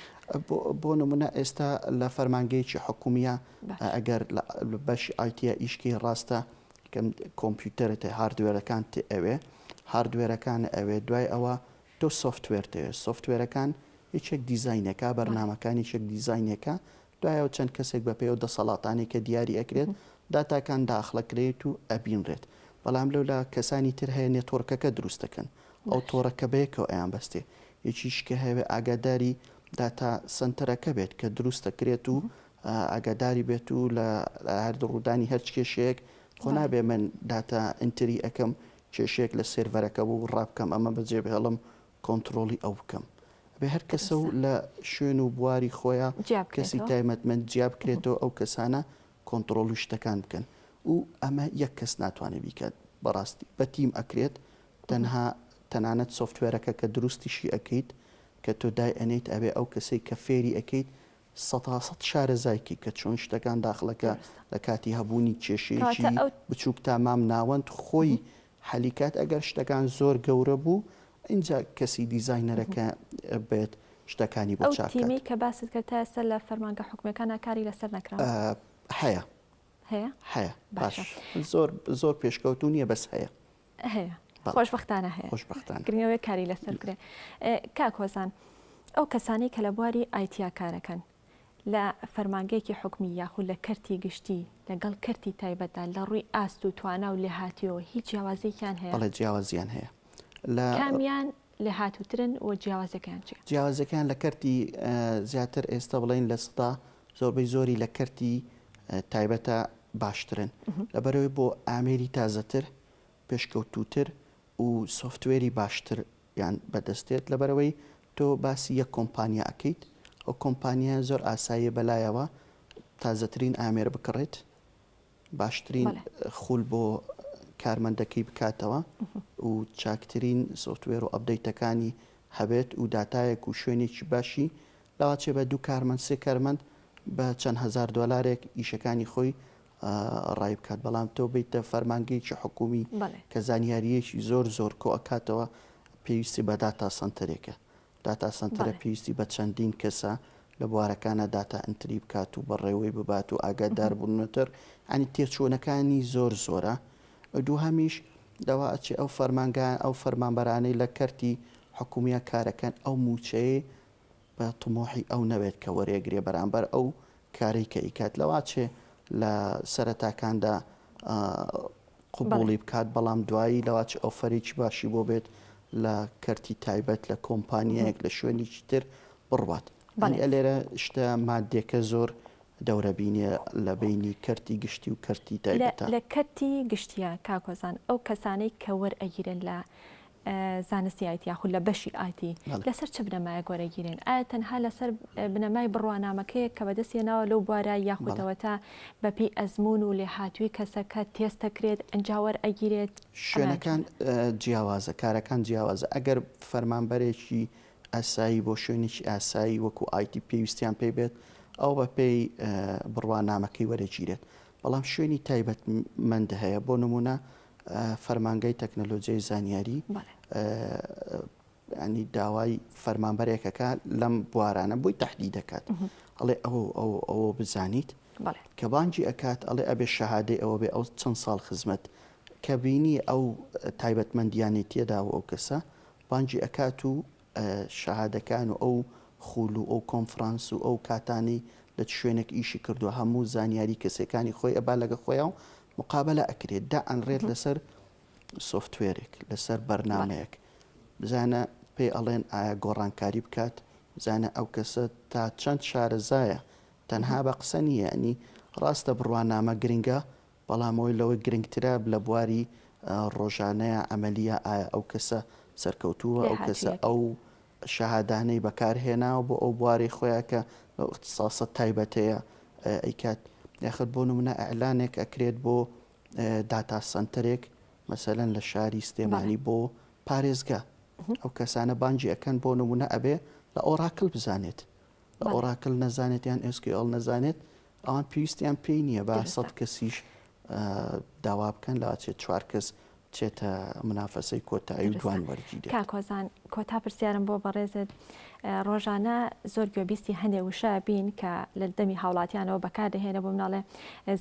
بۆ نمونە ئێستا لە فەرمانگەیەکی حکومیە ئەگەر بەشی ئایتیە ئیشکی ڕاستە کۆمپیوتەرێت هاردوێرەکان ئەوێ هاردوێرەکان ئەوێ دوای ئەوە تۆ سۆفتوێر دەوێت سۆفتوێرەکان هیچێک دیزاینەکە بەرنامەکانی یەک دیزاینەکە دوایەوە چەند کەسێک بە پێی و دەسەڵاتانی کە دیاری ئەکرێت داتاکان داخلەکرێت و ئەبینڕێت بەڵام لەو لە کەسانی تر هەیە نێتۆرکەکە دروست دەکەن ئەو تۆڕەکە بەیەکەوە ئەیان بەستێ یەکیشکە هەوێ ئاگاداری داتا سنتەرەکە بێت کە دروست دەکرێت و ئاگاداری بێت و لە هەردوڕوودانی هەرچ کێشەیەک خۆ نابێ من داتا ئینتری ئەەکەم کێشەیەک لە سێرڤەرەکە بوو ڕابکەم ئەمە بەجێ بهێڵم کۆنتترۆلی ئەو بکەم بێ هەر کەسە و لە شوێن و بواری خۆیان کەسی تایمەتمەند جیاب بکرێتەوە ئەو کەسانە کۆنتترۆل و شتەکان بکەن و ئەمە یەک کەس ناتوانێت بیکات بەڕاستی بە تیم ئەکرێت تەنانەت سۆفتوێرەکە کە دروستیشی ئەەکەیت کە تۆ دای ئەنیت ئەبێ ئەو کەسەی کە فێری ئەەکەیت 100 شارەزایکی کە چۆن شتەکان داخلەکە لە کاتی هەبوونی کێشەیەکی بچووک تا مام ناوەند خۆی حەلیکات ئەگەر شتەکان زۆر گەورە بوو اینجا کەسی دیزاینەرەکە بێت شتەکانی بۆ چاکات. ئەو تیمی کە باست کرد تا ئێستا لە فەرمانگە حکومەکانە کاری لەسەر نەکراوە؟ هەیە هەیە باش زۆر پێشکەوتو نییە بەس هەیە خۆشبەختانە هەیە گرنگەوەی کاری لەسەر کرێ. کاکۆزان ئەو کەسانی کە لە بواری ئایتیا کارەکەن لە فەرمانگەیەکی حکومی یاخود لە کەرتی گشتی لەگەڵ کەرتی تایبەتدا لە ڕووی ئاست و توانا و لێ هاتیەوە هیچ جیاوازێکیان هەیە؟ بەڵێ جیاوازیان هەیە. کامیان لە هاتووترن و جیاوازەکان چی؟ جیاوازەکان لە کەرتی زیاتر ئێستا بڵێن لە سەدا زۆربەی زۆری لە کەرتی تایبەتە باشترن لەبەرەوەی بۆ ئامێری تازەتر پێشکەوتووتر و سۆفتوێری باشتر یان بەدەستێت لەبەرەوەی تۆ باسی یەک کۆمپانیا ئەەکەیت ئەو کۆمپانیا زۆر ئاساییە بەلایەوە تازەترین ئامێر بکڕێت باشترین خول بۆ کارمەندەکەی بکاتەوە و چاکترین سۆفتوێر و ئەپدەیتەکانی هەبێت و داتایەک و شوێنێکی باشی لاواچێ بە 2 کارمەند 3 کارمەند بە چەند هزار دۆلارێک ئیشەکانی خۆی ڕای بکات بەڵام تۆ بیتە فەرمانگەیەکی حکومی کە زانیاریەکی زۆر زۆر کۆ ئەکاتەوە پێویستی بە داتا سنتەرێکە داتا سنتەرە پێویستی بە چەندین کەسە لە بوارەکانە داتا ئەنتری بکات و بەڕێوەی ببات و ئاگادار بوونەتر ئەنی تێچوونەکانی زۆر زۆرە دوو هەمیش دەواچی ئەو فەرمانگان ئەو فەرمانبەرانەی لە کەرتی حکوومیە کارەکەن ئەو موچەیە بە تمۆحی ئەو نەوێت کە وەرێگرێ بەرامبەر ئەو کاری کە ئیکات لەواچێ لە سەرەتاکاندا قوبوڵی بکات بەڵام دوایی لەواچ ئەو فەرێکی باشی بۆ بێت لە کەرتی تایبەت لە کۆمپانیایەک لە شوێنێکی تر بڕوات. لێرە شتە مادێکە زۆر دەورە بینێ لە بینی کەرتی گشتی و کەرتی تایبەتە. لە کەرتی گشتیە کاکۆزان ئەو کەسانەی کە وەرئەگیرن لە زانستی ئایتی یاخود لە بەشی ئایتی لەسەر چ بنەمایە گۆرەگیرێن؟ ئایا تەنها لەسەر بنەمای بڕوانامەکەیە کە بەدەستێناوە لەو بوارە یاخودەوە تا بەپی ئەزمون و لێهاتووی کەسەکە تێستەکرێت ئەنجاوەر ئەگیرێت؟ شوێنەکان جیاوازە، کارەکان جیاوازە. ئەگەر فەرمانبەرێکی ئاسایی بۆ شوێنێکی ئاسایی وەکو ئایتی پێویستیان پێی بێت ئەو بە پێی بڕوانامەکەی وەرەگیرێت. بەڵام شوێنی تایبەتمەند هەیە بۆ نمونە فەرمانگەی تەکنەلۆجیای زانیاری ینی داوای فەرمانبەرێکەکە لەم بوارانە بۆی تەحدید دەکات ئەڵێ ئەوە بزانیت کە بانجی ئەکات ئەڵێ ئەبێ شەهادەی ئەوە بێ ئەو چەند ساڵ خزمەت کە بینی ئەو تایبەتمەندیانی تێداوە ئەو کەسە بانجی ئەکات و شەهادەکان و ئەو خوول و ئەو کۆنفرانس و ئەو کاتانی لە شوێنێک ئیشی کردو هەموو زانیاری کەسەکانی خۆی ئەبا لەگە خۆیان و مقابلە ئەکرێت دا ئەنڕێت لەسەر سۆفتوێرێک لەسەر بەرنمەیەک بزانە پێی ئەڵێن ئایا گۆڕانکاری بکات بزانە ئەو کەسە تا چەند شارەزایە تەنها بە قسە نیە ینی ڕاستە بڕوانامە گرنگە بەڵامەوەی لەوەی گرنگترە لە بواری ڕۆژانەیە ئەمەلیە ئایا ئەو کەسە سەرکەوتووە ئەو کەسە ئەو شەهادانەی بەکارهێناوە بۆ ئەو بواری خۆیان کە اختصاسە تایبەتەیە ئەیکات یاخود بۆ نمونە ئەعلانێک ئەکرێت بۆ داتا سنتەرێک مەسەلەن لە شاری سلێمانی بۆ پارێزگا ئەو کەسانە بانجی ئەەکەن بۆ نمونە ئەبێ لە ئۆراکل بزانێت لە ئۆراکل نەزانێت یان SQL نەزانێت ئەوان پێویستیان پێی نییە با 100 کەسیش داوا بکەن لاچێت 4 کەس چێتە منافەسەی کۆتایی و دوان وەرگیرێت. کاکۆزان کۆتا پرسیارم بۆ بەڕێزت ڕۆژانە زۆر گوێبیستی هەندێک وشە بین کە لە دەمی هاوڵاتیانەوە بەکاردەهێنە بۆ مناڵێ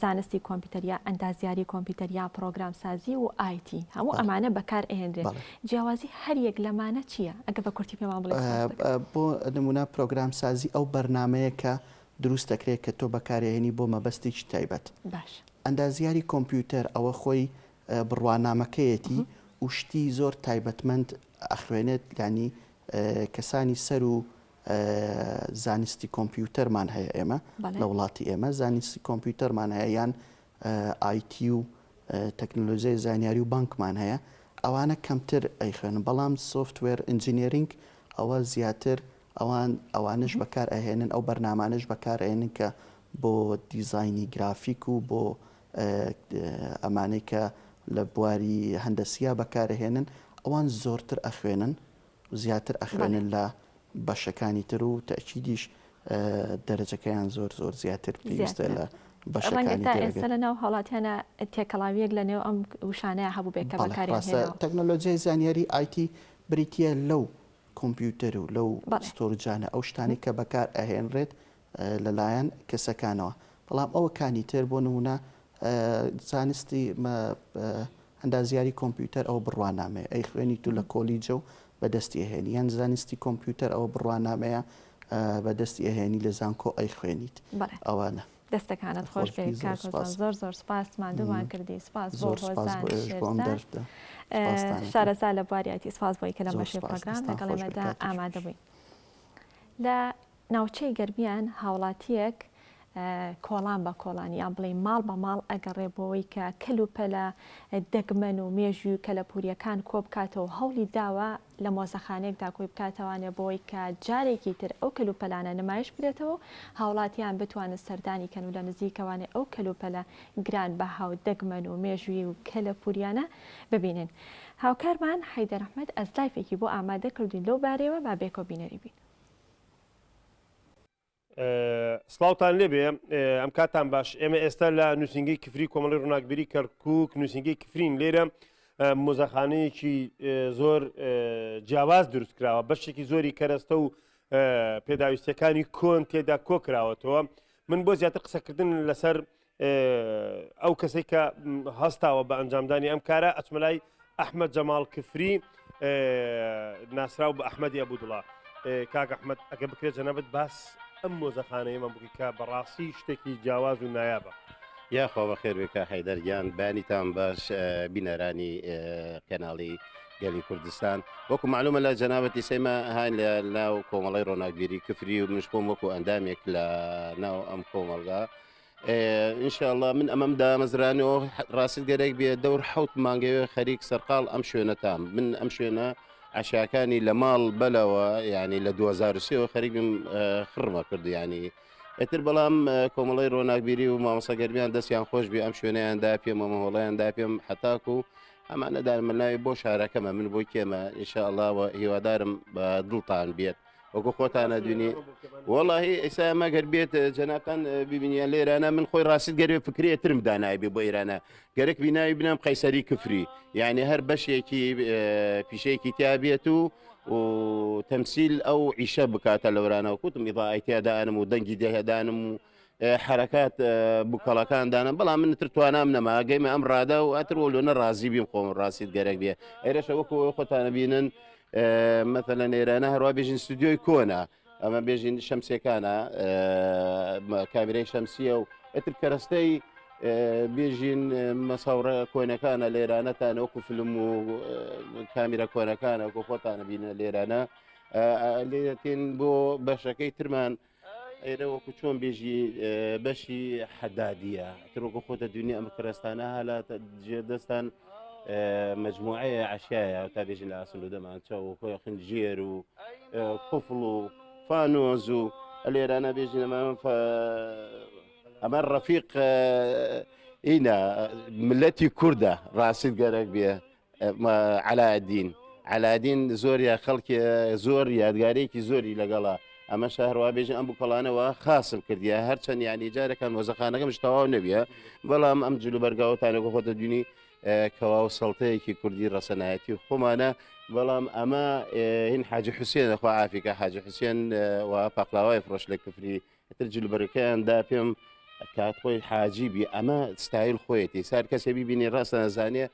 زانستی کۆمپیوتەریا ئەندازیاری کۆمپیوتەریا پرۆگرامسازی و ئایتی هەموو ئەمانە بەکار ئێنرێت. جیاوازی هەریەک لەمانە چییە؟ ئەگە بە کورتی پێمان بڵێ. بۆ نمونە پرۆگرامسازی ئەو بەرنمەیە کە دروست دەکرێت کە تۆ بەکارهێنی بۆ مەبەستێکی تایبەت. باش. ئەندازیاری کۆمپیوتەر ئەوە خۆی بڕوانامەکەیەتی وشتی زۆر تایبەتمەند ئەخوێنێت ینی کەسانی سەر و زانستی کۆمپیوتەرمان هەیە ئێمە لە وڵاتی ئێمە زانستی کۆمپیوتەرمان هەیە یان ئایتی و تەکنۆلۆژیای زانیاری و بانکمان هەیە ئەوانە کەمتر ئەیخوێنن بەڵام سۆفتوێر ئینجینێرینگ ئەوە زیاتر ئەوانش بەکار ئەهێنن ئەو بەرنامانش بەکار ئەهێنن کە بۆ دیزاینی گرافیک و بۆ ئەمانەی کە لە بواری هەندەسیە بەکارهێنن ئەوان زۆرتر ئەخوێنن زیاتر ئەخوێنن لە بەشەکانی تر و تەکیدیش دەرەجەکەیان زۆر زۆر زیاتر پێویستە لە بەشەکانی تر. ئێستا لە ناو هاوڵاتیانە تێکەڵاویەک لە نێو ئەم وشانەیە هەبوو بێت کە بەکارهێنێنەوە. تەکنۆلۆژیای زانیاری ئایتی بریتە لەو کۆمپیوتەر و لەو ستۆرجانە ئەو شتانی کە بەکار ئەهێنرێت لەلایەن کەسەکانەوە بەڵام ئەوەکانی تر بۆ نمونە زانستی ئەندازیاری کۆمپیوتەر ئەو بڕوانامەیە ئەی خوێنی تو لە کۆلیجە و بەدەستی ئەهێنی یان زانستی کۆمپیوتەر ئەوە بڕوانامەیە بەدەستی ئەهێنی لە زانکۆ ئەی خوێنیت ئەوانە. دەستەکانت خۆش بێت کاکۆزان زۆر زۆر سپاس ماندوومان کردی سپاس بۆ هۆزان شارەزا لە بواریەتی سپاس بۆی کە لە بەشی پرۆگرام لەگەڵێمەدا ئامادە بووین. لە ناوچەی گەرمیان هاوڵاتیەک کۆڵان بە کۆڵانی یان بڵێ ماڵ بە ماڵ ئەگەڕێ بۆەوەی کە کەلوپەلە دەگمەن و مێژوی و کەلەپوریەکان کۆ بکاتەوە هەوڵی داوە لە مۆزەخانەیەکدا کۆی بکاتەوانێ بۆی کە جارێکی تر ئەو کەلوپەلانە نمایش بێتەوە هاوڵاتیان بتوانن سەردانی کەن و لە نزیکەوانێ ئەو کەلوپەلە گران بە هاو دەگمەن و مێژوی و کەلەپوریانە ببینن. هاوکارمان حەیدەر ئەحمەد ئەس لایفێکی بۆ ئامادە کردوین لەو بارەوە با بێکۆ بینەری بین. سڵاوتان لێبێ ئەم کاتان باش ئێمە ئێستا لە نووسنگی کفری کۆمەڵی ڕووناکبیری کەرکووک نووسنگی کفرین لێرە مۆزەخانەیەکی زۆر جیاواز دروست کراوە بەشێکی زۆری کەرەستە و پێداویستەکانی کۆن تێدا کۆکراوەتەوە. من بۆ زیاتر قسەکردن لەسەر ئەو کەسێک کە هەستاوە بە ئەنجامدانی ئەم کارە ئەچمەلای ئەحمەد جەماڵ کفری ناسرااو بە ئەحمەدی ئەبوودڵا کاک ئەحمەد ئەگە بکرێت جەنابەت باس ئەم مۆزەخانەیەمان بکە کە بەڕاستی شتێکی جیاواز و نایابە. یاخوا بە خێربێکە حەیدەرگیان بانیتان باش بینەرانی کەناڵی گەلی کوردستان وەکو معلومە لە جەنابەتی سەیمە هاین لە ناو کۆمەڵی ڕۆناگیری کفری و منش بۆم وەکو ئەندامێک لە ناو ئەم کۆمەلگا ئینشاءڵڵا من ئەمەم دامەزرانەوە ڕاست گەرەک بێ دەور حوت مانگەوێ خەریک سەرقاڵ ئەم شوێنەتان من ئەم شوێنە عشاکانی لە ماڵ بەلەوە ینی لە 2023 خەریکم خڕمە کرد ینی ئەتر بەڵام کۆمەڵی ڕۆناگبیری و مامۆسەگەرمیان دەستیان خۆش بێ ئەم شوێنەیاندا پێم ئەمەهۆڵیاندا پێم حتاکو و ئەمانەدار مەناوی بۆ شارەکەمە من بۆ کێمە ئینشاءڵڵاوە هیوادارم بە دڵتان بێت وەکو خۆتانە دوێنی وەڵاهی ئێستا مەگەر بێت جەنابان ببینیان لێرانە من خۆی ڕاست گەروێ فکرێترم دانای بێ بۆ ئێرانە گەرەک بیناوی بنام قەیسەری کفری یعنی هەر بەشێکی پیشەیەکی تیا بێت و تەمسیل ئەو عیشە بکاتە لەورانە و کوتم ئیضاعیتیادانم و دەنگی دەهێدانم و حرکات بووکەڵەکان دانم بەڵام من تر توانام نەما گەیمە ئەم ڕادا و ئەتر وەلوونە ڕازی بیم خۆم ڕاستیت گەرەک بێ ئێرەشە وەکو خۆتانە بینن مثلە نێرانە هەروە بێژین ستودیۆی کۆنا ئەمە بێژین شەمسێکانە کامیرەی شەمسیە و ئەتر کەرەستەی بێژین مەساوڕە کۆنەکانە لێرانەتان وەکو فلم و کامیرە کۆنەکانە وەکو خۆتانە بینە لێرانە لێتین بۆ بەشەکەی ترمان ئێرە وەکو چۆن بێژی بەشی حەدادیە ترۆکە خۆتە دنیا ئەمە کەرەستانە هەلاتە جێدەستان مجموعەیە عشایە تا بێژین لە ئاسن و دەمانچە و خۆی خنجێر و قوفڵ و فانۆز و لێرانە بێژین ئەمە ڕەفیق ئینە ملەتی کووردە ڕاستیت گەرەک بێ عەلادین زۆر خەڵکی زۆر یادگارێکی زۆری لەگەڵا ئەمە شەهروا بێژن ئەم بووکەڵانەوە خاسم کردیە هەرچەند یانی جارەکان مۆزەخانەکەم تەواو نەبیە بەڵام ئەم جلو بەرگاوتانێکە خۆتە دونی کەوا و سەڵتەیەکی کوردی ڕەسەنایەتی خۆمانە بەڵام ئەمە هین حاجی حوسێن خوا عافیکە حاجی حوسێن و پاقلاوای فرۆش لە کفری تر جلوبەرەکەیاندا پێم کات خۆی حاجیبی ئەمە ستایل خۆیەتی سار کەسێ بیبینی ڕاستە نەزانێ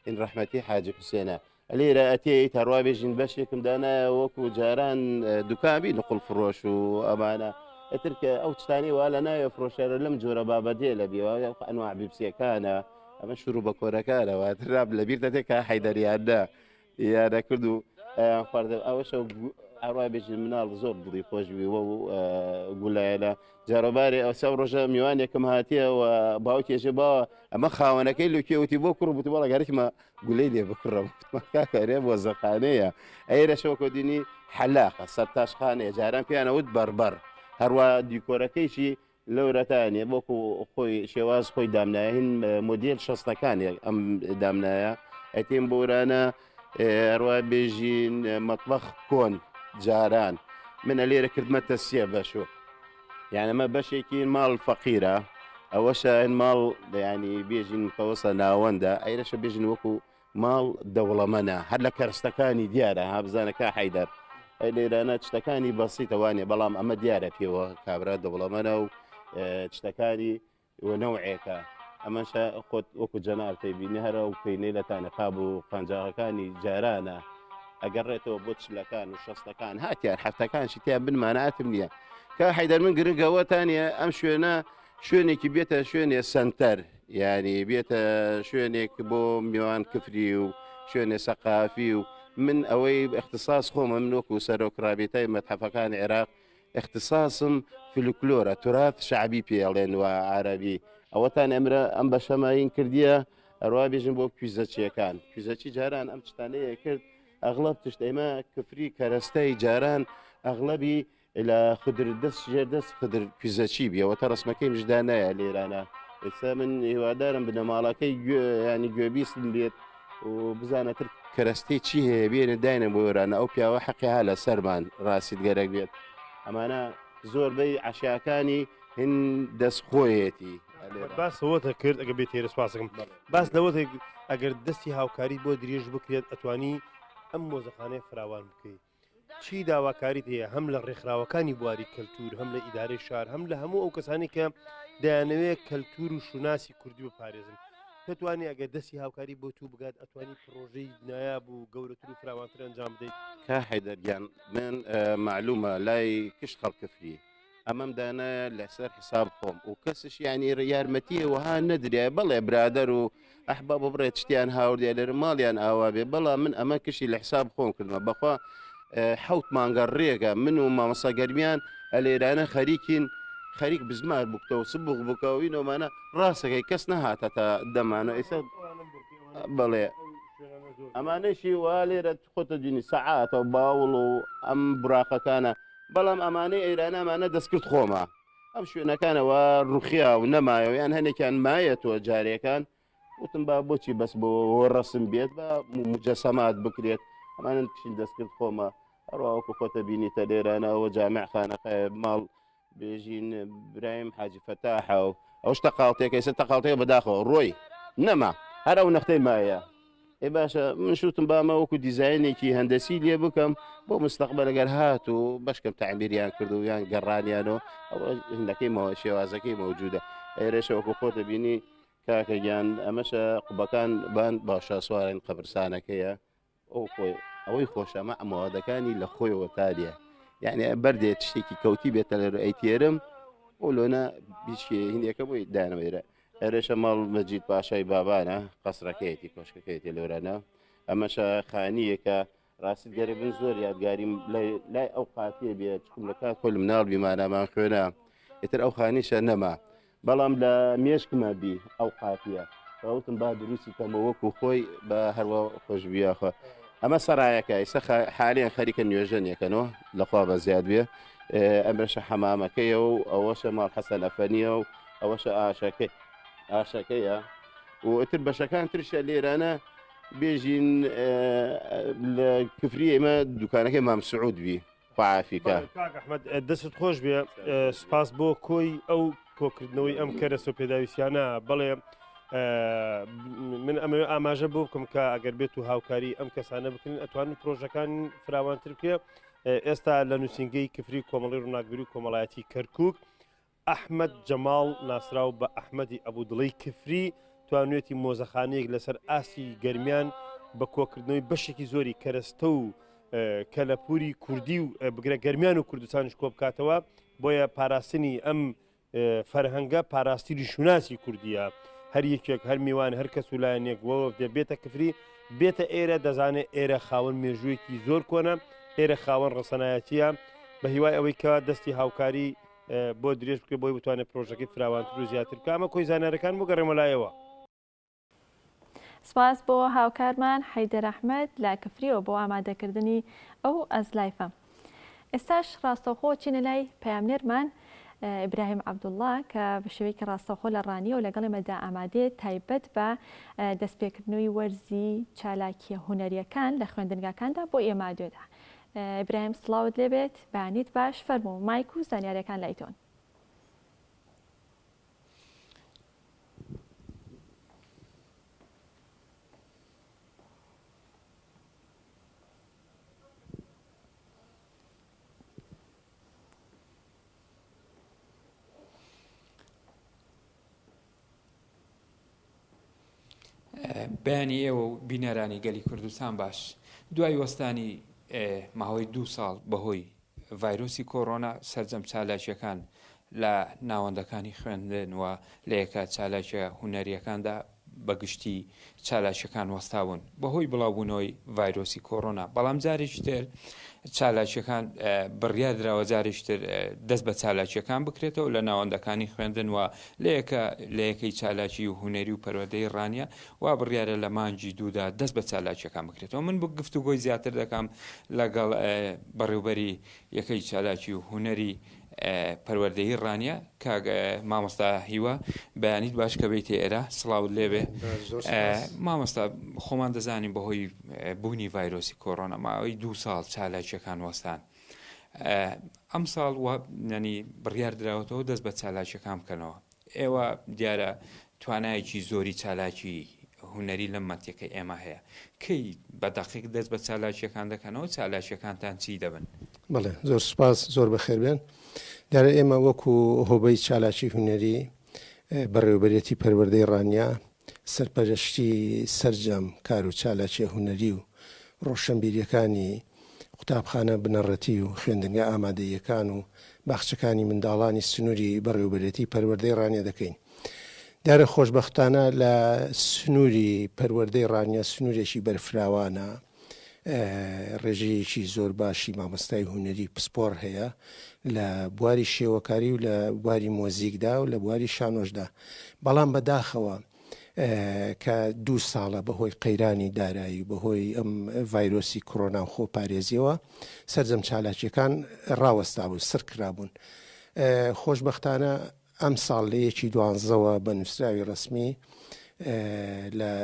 این ڕەحمەتی حاجی حوسێنە لێرە ئەتێ تاڕوا بێژین بەشێکم دانایە وەکو جاران دوکابی نقل فرۆش و ئەمانە ئەتر کە ئەو چتانی وا لە ناوێ فرۆشەرە لەم جۆرە بابەتێ لە بێوە ئەنواع بیبسیەکانە ئەمە شروع بە کۆرەکانەوە تراب لە بیر دەتێک حەیدەریاندا یادە کرد و خواردە ئەوەشە ئاڕای بێژین مناڵ زۆر دڵی خۆشبی وە و گولایەنە جارۆبارێ ئەو سەو ڕۆژە میوانێکم هاتیەوە باوکێژە باوە ئەمە خاوەنەکەی لوکێوتی بۆ کوڕ بوتی بەڵە گەرەکمە گولەی لێ بکڕم کاکەرێ بۆ زەقانەیە ئەیرە شەوکە دینی حەلاقە سەر تاشخانەیە جاران پێیانەوت بەربەر هەروە دیکۆرەکەیشی لەورەتانێ بۆکو خۆی شێواز خۆی دامنایە هین مۆدیل شەستەکانی ئەم دامنایە ئەتێن بۆرانە هەروە بێژین مەطبەخ کۆن جاران منە لێرە کردمەتە سێ بەشۆ یعنی ئەمە بەشێکی ماڵ فەقیرە ئەوەشە ماڵ ینی بێژین پەوەسە ناوەندە ئەیرەشە بێژین وەکو ماڵ دەوڵەمەنە هەر لە کەرستەکانی دیارە ها بزانەکە حەیدەر لێرانە شتەکانی بەسیتەوانێ بەڵام ئەمە دیارە پێوە کابرا دەوڵەمەنە و شتەکانی نەوعێکە ئەمەشە خۆت وەکو جەناب پێبینی هەرە و پێینەی لەتانە قاب و قەنجاغەکانی جارانە ئەگەڕێتەوە بۆ چلەکان و شەستەکان هاتیان هەفتەکانشی تیان بنماناتم نییە کە حەیدەر من گرنگەوەتانە ئەم شوێنە شوێنێکی بێتە شوێنێ سنتەر ینی بێتە شوێنێک بۆ میوان کفری و شوێنێ سەقافی و من ئەوەی اختصاص خۆمە من وەکو سەرۆکرابێتای مەتحەفەکانی عێراق اختصاصم فلکلۆرە تورات شعبی پێڵێن و عربی ئەوەتان ئەمرە ئەم بەشەماین کردیە ئەروە بێژن بۆ کویزەچیەکان کویزەچی جاران ئەم شتانەیە کرد ئەغڵب تشت ئێمە کفری کەرەستەی جاران ئەغڵبی لە خدر دەست ژێردەست خدر کویزەچی بیەوە تا ڕسمەکەی مژدا نایە لێرانە ئێستا من هیوادارم بنەماڵەکەی ینی گوێبیستم بێت و بزانەتر کەرەستەی چی هەیە بێنە داینە بۆ وێرانە ئەو پیاوە حەقیها لە سەرمان ڕاستیت گەرەک بێت ئەمانە زۆربەی عشیاکانی هین دەستخۆیەتی باس ئەوەتە کرد ئەگە بێت تێرە سپاسەکەم باس لەوەتێک ئەگەر دەستی هاوکاری بۆ درێژ بکرێت ئەتوانی ئەم مۆزەخانەیە فراوان بکەیت چی داواکاریت هەیە هەم لە ڕێکخراوەکانی بواری کەلتور هەم لە ئیدارەی شار هەم لە هەموو ئەو کەسانی کە دەیانەوێت کەلتور و شوناسی کوردی بپارێزن کەتوانی ئەگەر دەستی هاوکاری بۆ تو بگات ئەتوانی پرۆژەی نایاب و گەورەتر و فراوانتر ئەنجام بدەیت. کا حیدەرگیان من معلومە لای کشت خەڵکفری ئەمەم دانە لەسەر حساب خۆم و کەسش ینی یارمەتیە وها نەدرێ بەڵێ برادەر و ئەحبا بۆ بڕێت شتیان هاوردێ لەر ماڵیان ئاوا بێ بەڵام من ئەمە کشی لە حساب خۆم کردمە بەخوا حوت مانگە ڕێگە من و مامەسا گەرمیان ئەلێرانە خەریک بزمار بووکتەوە سبوق بکەوینەوەمانە ڕاستەکەی کەس نەهاتە تا دەمانە ئێستا بەڵێ ئەمانەشی وا لێرە خۆتە دینی سەعاتەوە باوڵ و ئەم براقەکانە بەڵام ئەمانەی ئەیرانەمانە دەستکرد خۆمە ئەم شوێنەکانەوە ڕوخیا و نەمایەوە یان هەنێکیان مایەتەوە جارێکان وتم با بۆچی بەس بۆ ڕسم بێت بە مجەسەمات بکرێت ئەمانە کشین دەستکرد خۆمە هەروەکو خۆتە بینیتە لێرانەوە جامع خانەقای ماڵ بێژین برایم حاجی فەتاحە و ئەوش تەقاڵتێک ئێستا تەقاڵتەیە بەداخەوە ڕۆی نەما هەر ئەو نەختەی مایە ئێ باشە من شوتم بامە وەکو دیزایینێکی هەندەسی لێ بکەم بۆ مستەقبەل ئەگەر هات و بەشکەم تەعبیریان کرد و یان گەڕانیانەوە ئەوە هەندەکەی شێوازەکەی مەوجودە ئێرەشە وەکو خۆتە بینی کاکە گیان ئەمەشە قوبەکان بان باشە سوارن قەبرستانەکەیە ئەو خۆی ئەوەی خۆشەمە ئەمەوادەکانی لە خۆیەوە تاریە یعنی بەردێت شتێکی کەوتی بێتە لەر ئەیتێرم ئەو لۆنە بیشێ هینیەکە بۆی دانەوەیرە هێرشە ماڵ مەجید پاشای بابانە قەسرەکەیەتی کۆشکەکەیەتی لەورانە ئەمەشە خانیەکە ڕاستی گەری بن زۆر یادگاریم لای ئەو قاتیە بێت چکم لە کات کۆل مناڵ بیمانەمان خوێنە ئێتر ئەو خانیشە نەما بەڵام لە مێشکمە بی ئەو قاتیە ڕوتم با دروستی کەمە وەکو خۆی بە هەروە خۆشببیاخە ئەمە سەرایەکە ئێستا حالیان خەریکە نوێژەنیەکەنەوە لەخوا بە زیاد بێ ئەمەشە حەمامەکەیە و ئەوەشە ماڵ حەسەن ئەفەنیە و ئەوەشە ئاشەکەیە و ئەتر بەشەکان ترشە لێرانە بێژین لە کفری ئێمە دوکانەکەی مام سعود بی خوعافیکە ئەحمەد دەست خۆش بێ سپاس بۆ کۆی ئەو کۆکردنەوەی ئەم کەرەسە پێداویستیانە بەڵێ من ئەمە ئاماژە بۆ بکەم کە ئەگەر بێت و هاوکاری ئەم کەسانە بکەن ئەتوانن پرۆژەکان فراوانتر بکە ئێستا لە نووسنگەی کفری کۆمەڵی ڕووناکبیری و کۆمەڵایەتی کەرکووک ئەحمەد جەماڵ ناسراو بە ئەحمەدی ئەبوودڵی کفری توانوێتی مۆزەخانەیەک لەسەر ئاسی گەرمیان بە کۆکردنەوەی بەشێکی زۆری کەرەستە و کەلەپوری کوردی و بگرە گەرمیان و کوردستانش کۆ بکاتەوە بۆیە پاراستنی ئەم فەرهەنگە پاراستنی شوناسی کوردیە هەر یەکێک هەر میوان هەر کەس ولایەنێک وەوە دەبێتە کفری بێتە ئێرە دەزانێت ئێرە خاوەن مێژوویەکی زۆر کۆنە ئێرە خاوەن ڕەسەنایەتیە بە هیوای ئەوەی کە دەستی هاوکاری بۆ درێژ بکە بۆی بتوانێت پرۆژەکەی فراوانتر و زیاتر کامە کۆی زانارەکان بۆ گەڕێمە لایەوە. سپاس بۆ هاوکارمان حەیدەر ئەحمەد لە کفریەوە بۆ ئامادەکردنی ئەو ئەزلایفە. ئێستاش ڕاستەوخۆ چینە لای پەیامنێرمان ئیبراهیم عەبدوڵڵا کە بە شێوەیەکی ڕاستەوخۆ لە ڕانیە و لەگەڵ ئێمەدا ئامادەیە تایبەت بە دەستپێکردنەوەی وەرزی چالاکیە هونەریەکان لە خوێندنگاکاندا بۆ ئێمە دێدا. ئیبراهیم سڵاوت لێبێت بەیانیت باش فەرموو مایک و زانیاریەکان لایتۆن. بەیانی ئێوە و بینەرانی گەلی کوردستان باش دوای وەستانی ماوەی 2 ساڵ بەهۆی ڤایرۆسی کۆڕۆنا سەرجەم چالاکیەکان لە ناوەندەکانی خوێندن و لە یەکە چالاکیە هونەریەکاندا بەگشتی چالاکیەکان وەستاون بەهۆی بڵاوبوونەوەی ڤایرۆسی کۆڕۆنا بەڵام جارێکی تر چالاکیەکان بڕیار درراوە جارێکی تر دەست بە چالاکیەکان بکرێتەوە لە ناوەندەکانی خوێندن و لە یەکەی چالاکی و هونەری و پەروەردەی ڕانیە وا بڕیارە لە مانجی دوودا دەست بە چالاکیەکان بکرێتەوە من بۆ گفتوگۆی زیاتر دەکەم لەگەڵ بەڕێوبەری یەکەی چالاکی و هونەری پەروەردەی ڕانیە کاک مامۆستا هیوە بەیانیت باش کە بیتێ ئێرە سڵاوت لێبێ مامۆستا خۆمان دەزانین بەهۆی بوونی ڤایرۆسی کۆڕۆنا ماوەی 2 ساڵ چالاکیەکان وەستان ئەم ساڵ ینی بڕیار دراوەتەوە دەست بە چالاکیەکان بکەنەوە ئێوە دیارە توانایەکی زۆری چالاکی هونەری لەم مەتیەکە ئێمە هەیە کەی بە دەقیق دەست بە چالاکیەکان دەکەنەوە چالاکیەکانتان چی دەبن؟ بەڵێ زۆر سپاس زۆر بەخێربێن دیارە ئێمە وەکو هۆبەی چالاکی هونەری بەڕێوەبەرێتی پەروەردەی ڕانیا سەرپەرشتی سەرجەم کار و چالاکی هونەری و ڕۆشنبیریەکانی قوتابخانە بنەڕەتی و خوێندنگە ئامادەیەکان و باخچەکانی منداڵانی سنووری بەڕێوەبەرەتی پەروەردەی ڕانیە دەکەین. دیارە خۆشببختانە لە سنووری پەروەردەی ڕانیە سنوورێکی بەرفراوانە، ڕێژەیەکی زۆر باشی مامۆستای هونەری پسپۆر هەیە لە بواری شێوەکاری و لە بواری مۆزیکدا و لە بواری شانۆشدا. بەڵام بەداخەوە کە 2 ساڵە بەهۆی قەیرانی دارایی بەهۆی ئەم ڤایرۆسی کۆڕۆنا و خۆپارێزیەوە سەرجەم چالاکیەکان ڕاوەستا بوو، سەر کرابوون. خۆشببختانە ئەم ساڵ لە 12ەوە بە نووسراوی ڕسمی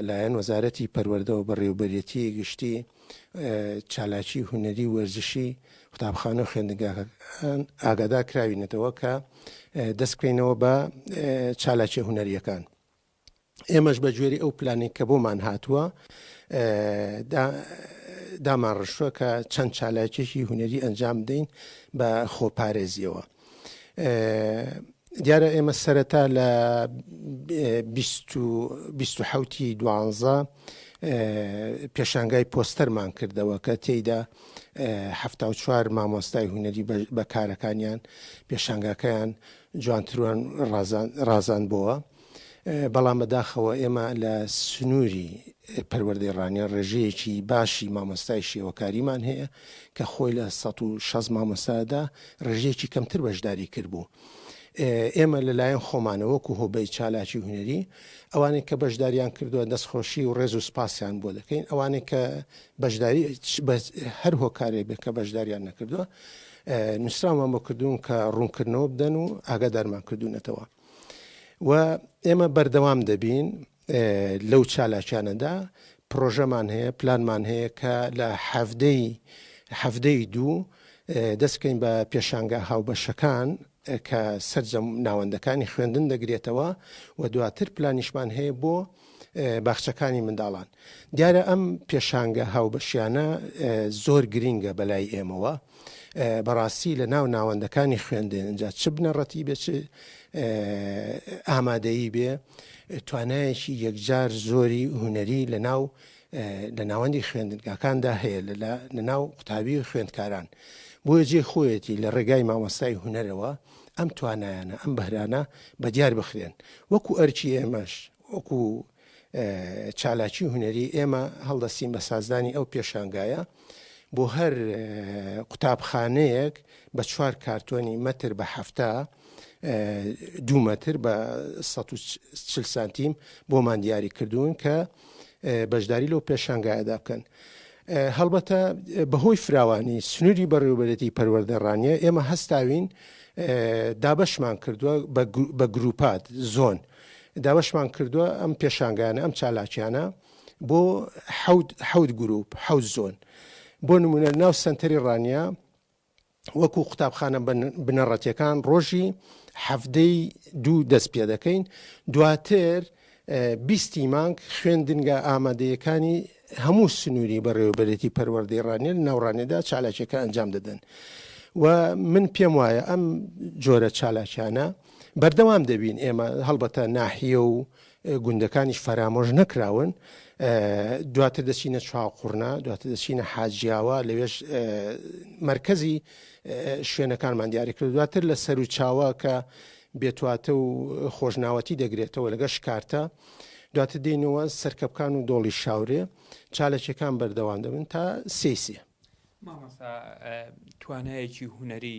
لایەن وەزارەتی پەروەردە و بەڕێوەبەرێتی گشتی چالاکی هونەری وەرزشی قوتابخانە و خوێندنگاکان ئاگادار کراوینەتەوە کە دەستکەینەوە بە چالاکی هونەریەکان. ئێمەش بە گوێری ئەو پلانی کە بۆمان هاتووە دامان ڕشوە کە چەند چالاکێکی هونەری ئەنجام بدەین بە خۆپارێزیەوە. دیارە ئێمە سەرەتا لە 27/12 پێشانگای پۆستەرمان کردەوە کە تێیدا 74 مامۆستای هونەری بە کارەکانیان پێشانگاکەیان جوانتران ڕازان بووە. بەڵام بەداخەوە ئێمە لە سنووری پەروەردەی ڕانیە ڕێژەیەکی باشی مامۆستای شێوەکاریمان هەیە کە خۆی لە 160 مامۆستادا ڕێژەیەکی کەمتر بەشداری کردبوو. ئێمە لەلایەن خۆمانەوەکو هۆبەی چالاکی هونەری ئەوانێک کە بەشداریان کردووە دەستخۆشی و ڕێز و سپاسیان بۆ دەکەین. ئەوانێک کە بەشداری هەر هۆکارێک بێت کە بەشداریان نەکردووە نووسرامان بۆ کردوون کە ڕوونکردنەوە بدەن و ئاگادارمان کردوونەتەوە. و ئێمە بەردەوام دەبین لەو چالاکیانەدا پرۆژەمان هەیە، پلانمان هەیە کە لە هەفتەی 2 دەستکەین بە پێشانگا هاوبەشەکان کە سەرجەم ناوەندەکانی خوێندن دەگرێتەوە و دواتر پلانیشمان هەیە بۆ باخچەکانی منداڵان. دیارە ئەم پێشانگە هاوبەشیانە زۆر گرینگە بەلای ئێمەوە. بەڕاستی لە ناوەندەکانی خوێندن اینجا چ بنەڕەتی بێ چ ئامادەیی بێ توانایەکی یەکجار زۆری هونەری لە ناوەندی خوێندنگاکاندا هەیە لە ناو قوتابی و خوێندکاران. بۆیە جێ خۆیەتی لە ڕێگای مامۆستای هونەرەوە ئەم توانایانە ئەم بەهرانە بەدیار بخرێن. وەکو ئەرکی ئێمەش وەکو چالاکی هونەری ئێمە هەڵدەستین بە سازدانی ئەو پێشانگایە بۆ هەر قوتابخانەیەک بە 4 کارتۆنی مەتر بە هەفتە 2 مەتر بە 140 سانتیم بۆمان دیاری کردوون کە بەشداری لەو پێشانگایەدا بکەن. هەڵبەتە بەهۆی فراوانی سنووری بەڕێوەبەرەتی پەروەردە ڕانیە ئێمە هەستاوین دابەشمان کردووە بە گروپات زۆن دابەشمان کردووە ئەم پێشانگایانە ئەم چالاکیانە بۆ 7 گروپ 7 زۆن. بۆ نمونە ناو سنتەری ڕانیە وەکو قوتابخانە بنەڕەتیەکان ڕۆژی هەفتەی 2 دەست پێ دەکەین. دواتر 20 مانگ خوێندنگە ئامادەیەکانی هەموو سنووری بەڕێوەبەرەتی پەروەردەی ڕانیە ناوڕانێدا چالاکیەکە ئەنجام دەدەن. و من پێم وایە ئەم جۆرە چالاکیانە بەردەوام دەبین. ئێمە هەڵبەتە ناحیە و گوندەکانیش فەرامۆژ نەکراون. دواتر دەچینە چاوقوڕنا، دواتر دەچینە حاجیاوە، لەوێش مرکزی شوێنەکانمان دیاری کرد. دواتر لە سەر و چاوە کە بێتواتە و خۆشناوەتی دەگرێتەوە لەگە شکارتە. دواتر دێنەوە سەرکەبکان و دۆڵی شاورێ چالەکیەکان بەردەوام دەبن تا سێسیە. مامۆستا توانایەکی هونەری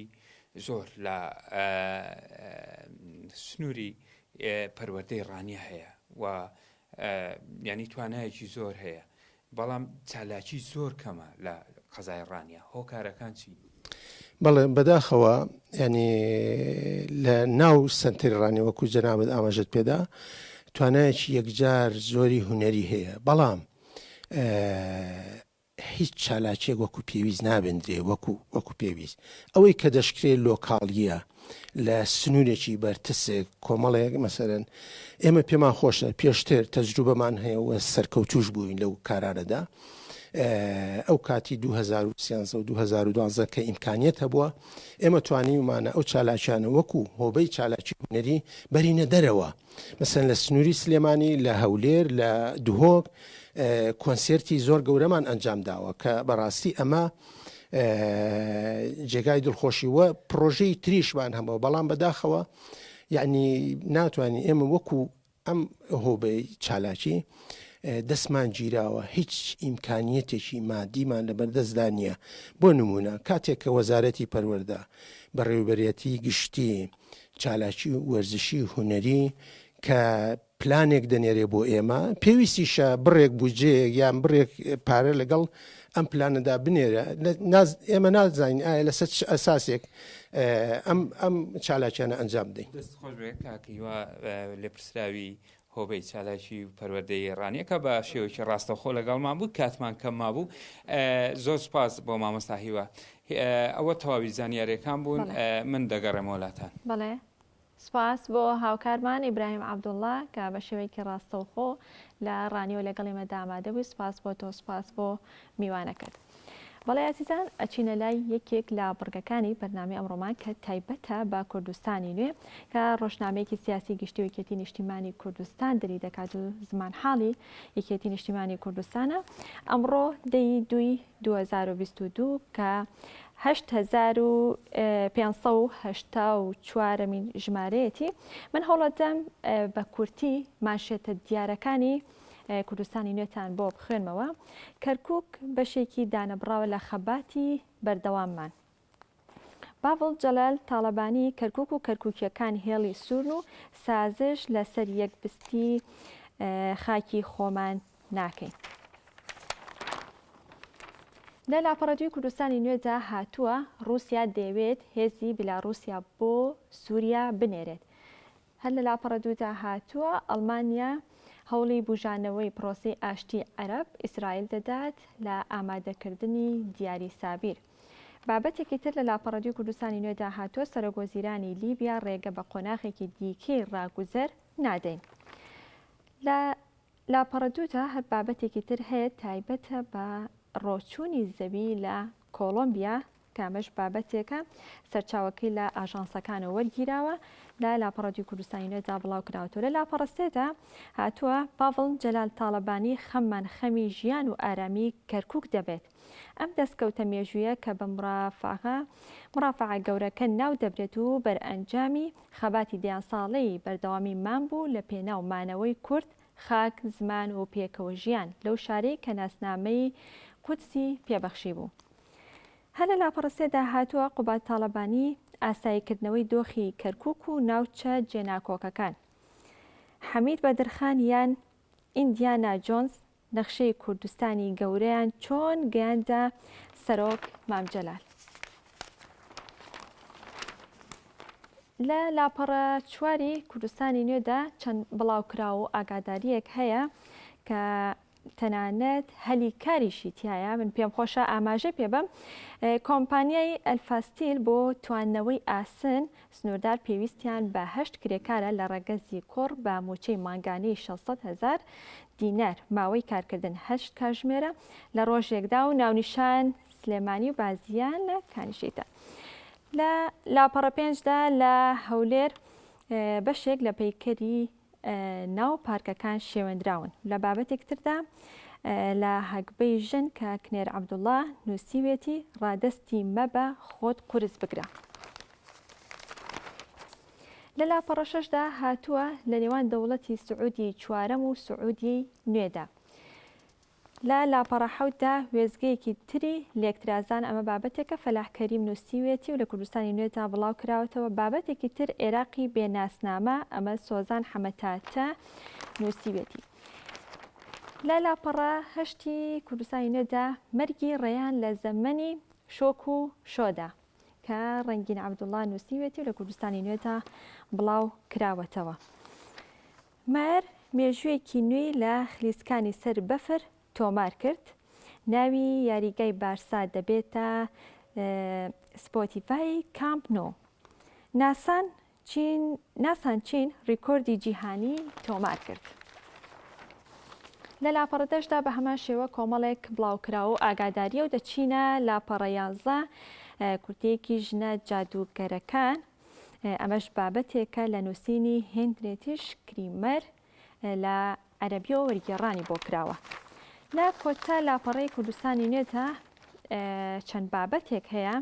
زۆر لە سنووری پەروەردەی ڕانیە هەیە و ینی توانایەکی زۆر هەیە، بەڵام چالاکی زۆر کەمە لە قەزای ڕانیە. هۆکارەکان چی؟ بەڵێ بەداخەوە ینی لە ناو سنتەری ڕانیە وەکو جەنابەت ئاماژەت پێدا توانایەکی یەکجار زۆری هونەری هەیە، بەڵام هیچ چالاکێک وەکو پێویست نابندرێ وەکو پێویست. ئەوەی کە دەشکرێت لۆکاڵیە لە سنوورێکی بەرتسێک کۆمەڵێک مەسەرەن ئێمە پێمان خۆشە پێشتر تەجروبەمان هەیە و سەرکەوتوش بووین لەو کارانەدا ئەو کاتی 2013 و 2012 کە ئیمکانیت هەبووە ئێمە توانیمانە ئەو چالاکیانە وەکو هۆبەی چالاکی هونەری بەرینە دەرەوە مەسەن لە سنووری سلێمانی لە هەولێر لە دوهۆک کۆنسرتی زۆر گەورەمان ئەنجام داوە کە بەڕاستی ئەمە جێگای دڵخۆشی وە پرۆژەی تریشمان هەمەوە بەڵام بەداخەوە یعنی ناتوانین ئێمە وەکو ئەم هۆبەی چالاکی دەستمان گیراوە هیچ ئیمکانیەتێکی مادیمان لەبەردەستدا نییە بۆ نمونە کاتێک کە وەزارەتی پەروەردە بەڕێوەبەرەتی گشتی چالاکی وەرزشی هونەری کە پلانێک دەنێرێ بۆ ئێمە پێویستیشە بڕێک بودجەیەک یان بڕێک پارە لەگەڵ ئەم پلانەدا بنێرە ئێمە نازانین ئایا لەسەر ئەساسێک ئەم چالاکیانە ئەنجام بدەین. دەستخۆش بێ کاکیوە لێپرسراوی هۆبەی چالاکی و پەروەردەی ڕانیە کە بە شێوەیەکی ڕاستەوخۆ لەگەڵمان بوو کاتمان کەم مابوو زۆر سپاس بۆ مامۆستا هیوا ئەوە تەواوی زانیاریەکان بوون من دەگەڕێمە وڵاتان. بەڵێ سپاس بۆ هاوکارمان ئیبراهیم عەبدوڵڵا کە بە شێوەیەکی ڕاستەوخۆ لە ڕانیۆ لەگەڵ ئێمە دامادە بووی سپاس بۆ تۆ سپاس بۆ میوانەکەت. بەڵێ ئازیزان ئەچینە لای یەکێک لە بڕگەکانی بەرنامەی ئەمڕۆمان کە تایبەتە بە کوردستانی نوێ کە ڕۆژنامەیەکی سیاسی گشتی و یەکێتی نیشتیمانی کوردستان دەری دەکات و زمان حاڵی یەکێتی نیشتیمانی کوردستانە ئەمڕۆ دەی دوی 2022 کە 8584مین ژمارەیەتی من هەوڵەدەم بە کورتی ماشێتە دیارەکانی کوردستانی نوێتان بۆ بخوێنمەوە. کەرکووک بەشێکی دانەبراوە لە خەباتی بەردەواممان. باڤڵ جەلال تاڵەبانی کەرکووک و کەرکووکیەکان هێڵی سوورن و سازش لەسەر یەکبستی خاکی خۆمان ناکەین. لە لاپەڕەتوی کوردستانی نوێدا هاتووە رووسیا دەیەوێت هێزی بیلاڕووسیا بۆ سووریا بنێرێت. هەر لە لاپەڕەتوودا هاتووە ئەڵمانیا هەوڵی بژانەوەی پرۆسی ئاشتی عەرەب ئیسرائیل دەدات لە ئامادەکردنی دیاری سابیر. بابەتێکی تر لە لاپەڕەتوی کوردستانی نوێدا هاتووە سەرۆکوەزیرانی لیبیا ڕێگە بە قۆناغێکی دیکەی ڕاگوزەر نادەین. لە لاپەڕەتوودا هەر بابەتێکی تر هەیە تایبەتە بە ڕۆچوونی زەوی لە کۆڵۆمبیا کامەش بابەتێکە سەرچاوەکەی لە ئاژانسەکانە وەرگیراوە لە لاپەڕەتی کوردستانی نوێدا بڵاو کراوەوە. لە لاپەڕستێدا هاتووە باڤڵ جەلال تاڵەبانی خەممان خەمی ژیان و ئارامی کەرکووک دەبێت. ئەم دەستکەوتە مێژوویە کە بە مرافعە گەورەکە ناو دەبرێت و بەرئەنجامی خەباتی دیان ساڵەی بەردەوامی مان بوو لە پێناو مانەوەی کورد خاک زمان و پێکەوە ژیان لەو شارەی کە ناسنامەی قودسی پێبەخشی بوو. هەر لە لاپەڕستێدا هاتووە قوبات تاڵەبانی ئاساییکردنەوەی دۆخی کەرکووک و ناوچە جێناکۆکەکان. حەمید بەدرخان یان ئیندیانا جۆنس نەخشەی کوردستانی گەورەیان چۆن گەیاندا سەرۆک مامجەلال. لە لاپەڕە چواری کوردستانی نوێدا چەند بڵاوکرا و ئاگاداریەک هەیە کە تەنانەت هەلی کاریشی تایە. من پێم خۆشە ئاماژە پێ بەم کۆمپانیای ئەلفاستیل بۆ توانەوەی ئاسن سنووردار پێویستیان بە 8 کرێکارە لە ڕەگەزی کوڕ بە موچەی مانگانەی 600,000 دینار ماوەی کارکردن 8 کاتژمێرە لە ڕۆژێکدا و ناونیشان سلێمانی و بازیان لە کانیشیتە. لە لاپەڕە پێنجدا لە هەولێر بەشێک لە پەیکەری ناو پارکەکان شێوەندراون. لە بابەتێکتردا لە هەگبەی ژن کە کنێر عەبدوڵڵا نووسیوێتی ڕادەستی مەبە خۆت قورس بگرە. لە لاپەڕە شەشدا هاتووە لە نێوان دەوڵەتی سعودی چوارەم و سعودی نوێدا. لە لاپەڕە حەوتدا وێزگەیەکی تری لێکترازان ئەمە بابەتێکە فەلاح کەریم نووسیوێتی و لە کوردستانی نوێدا بڵاو کراوەتەوە. بابەتێکی تر عێراقی بێناسنامە ئەمە سۆزان حەمەتاتە نووسیوێتی. لە لاپەڕە هەشتی کوردستانی نوێدا مەرگی ڕێیان لە زەمەنی شۆک و شۆدا کە ڕەنگین عەبدوڵڵا نووسیوێتی و لە کوردستانی نوێدا بڵاو کراوەتەوە. مەر مێژوویەکی نوێی لە خلیسکانی سەر بەفر تۆمار کرد. ناوی یاریگای بارسا دەبێتە سپۆتیفای کامپ نۆ. ناسان چین ڕیکۆردی جیهانی تۆمار کرد. لە لاپەڕەدەشدا بە هەمان شێوە کۆمەڵێک بڵاوکراوە و ئاگاداریە و دەچینە لاپەڕە 11 کورتەیەکی ژنە جادوگەرەکان. ئەمەش بابەتێکە لە نووسینی هێندرێتیش کریمەر لە عەرەبیەوە وەرگێڕانی بۆ کراوە. لە کۆتا لاپەڕەی کوردستانی نوێتە چەند بابەتێک هەیە.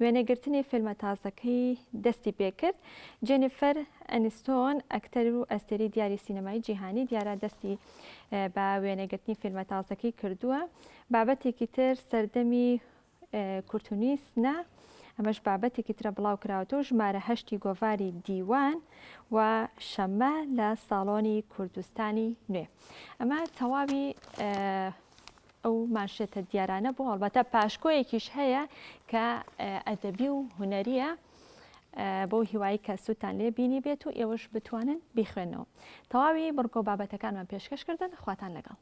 وێنەگرتنی فیلمە تازەکەی دەستی پێکرد. جێنیفەر ئەنیستۆن ئەکتەر و ئەستێری دیاری سینەمایی جیهانی دیارە دەستی بە وێنەگرتنی فیلمە تازەکەی کردووە. بابەتێکی تر سەردەمی کورتونیسنە. ئەمەش بابەتێکی ترە بڵاو کراوەتەوە ژمارە 8 گۆڤاری دیوان و شەمە لە ساڵۆنی کوردستانی نوێ. ئەمە تەواوی ئەو ماشێتە دیارانە بۆ هەڵبەتە پاشکۆیەکیش هەیە کە ئەدەبی و هونەریە بۆ هیوایی کە سووتان لێ بینی بێت و ئێوەش بتوانن بیخوێنەوە. تەواوی بڕگۆ بابەتەکانمان پێشکەشکردن. خواتان لەگەڵ.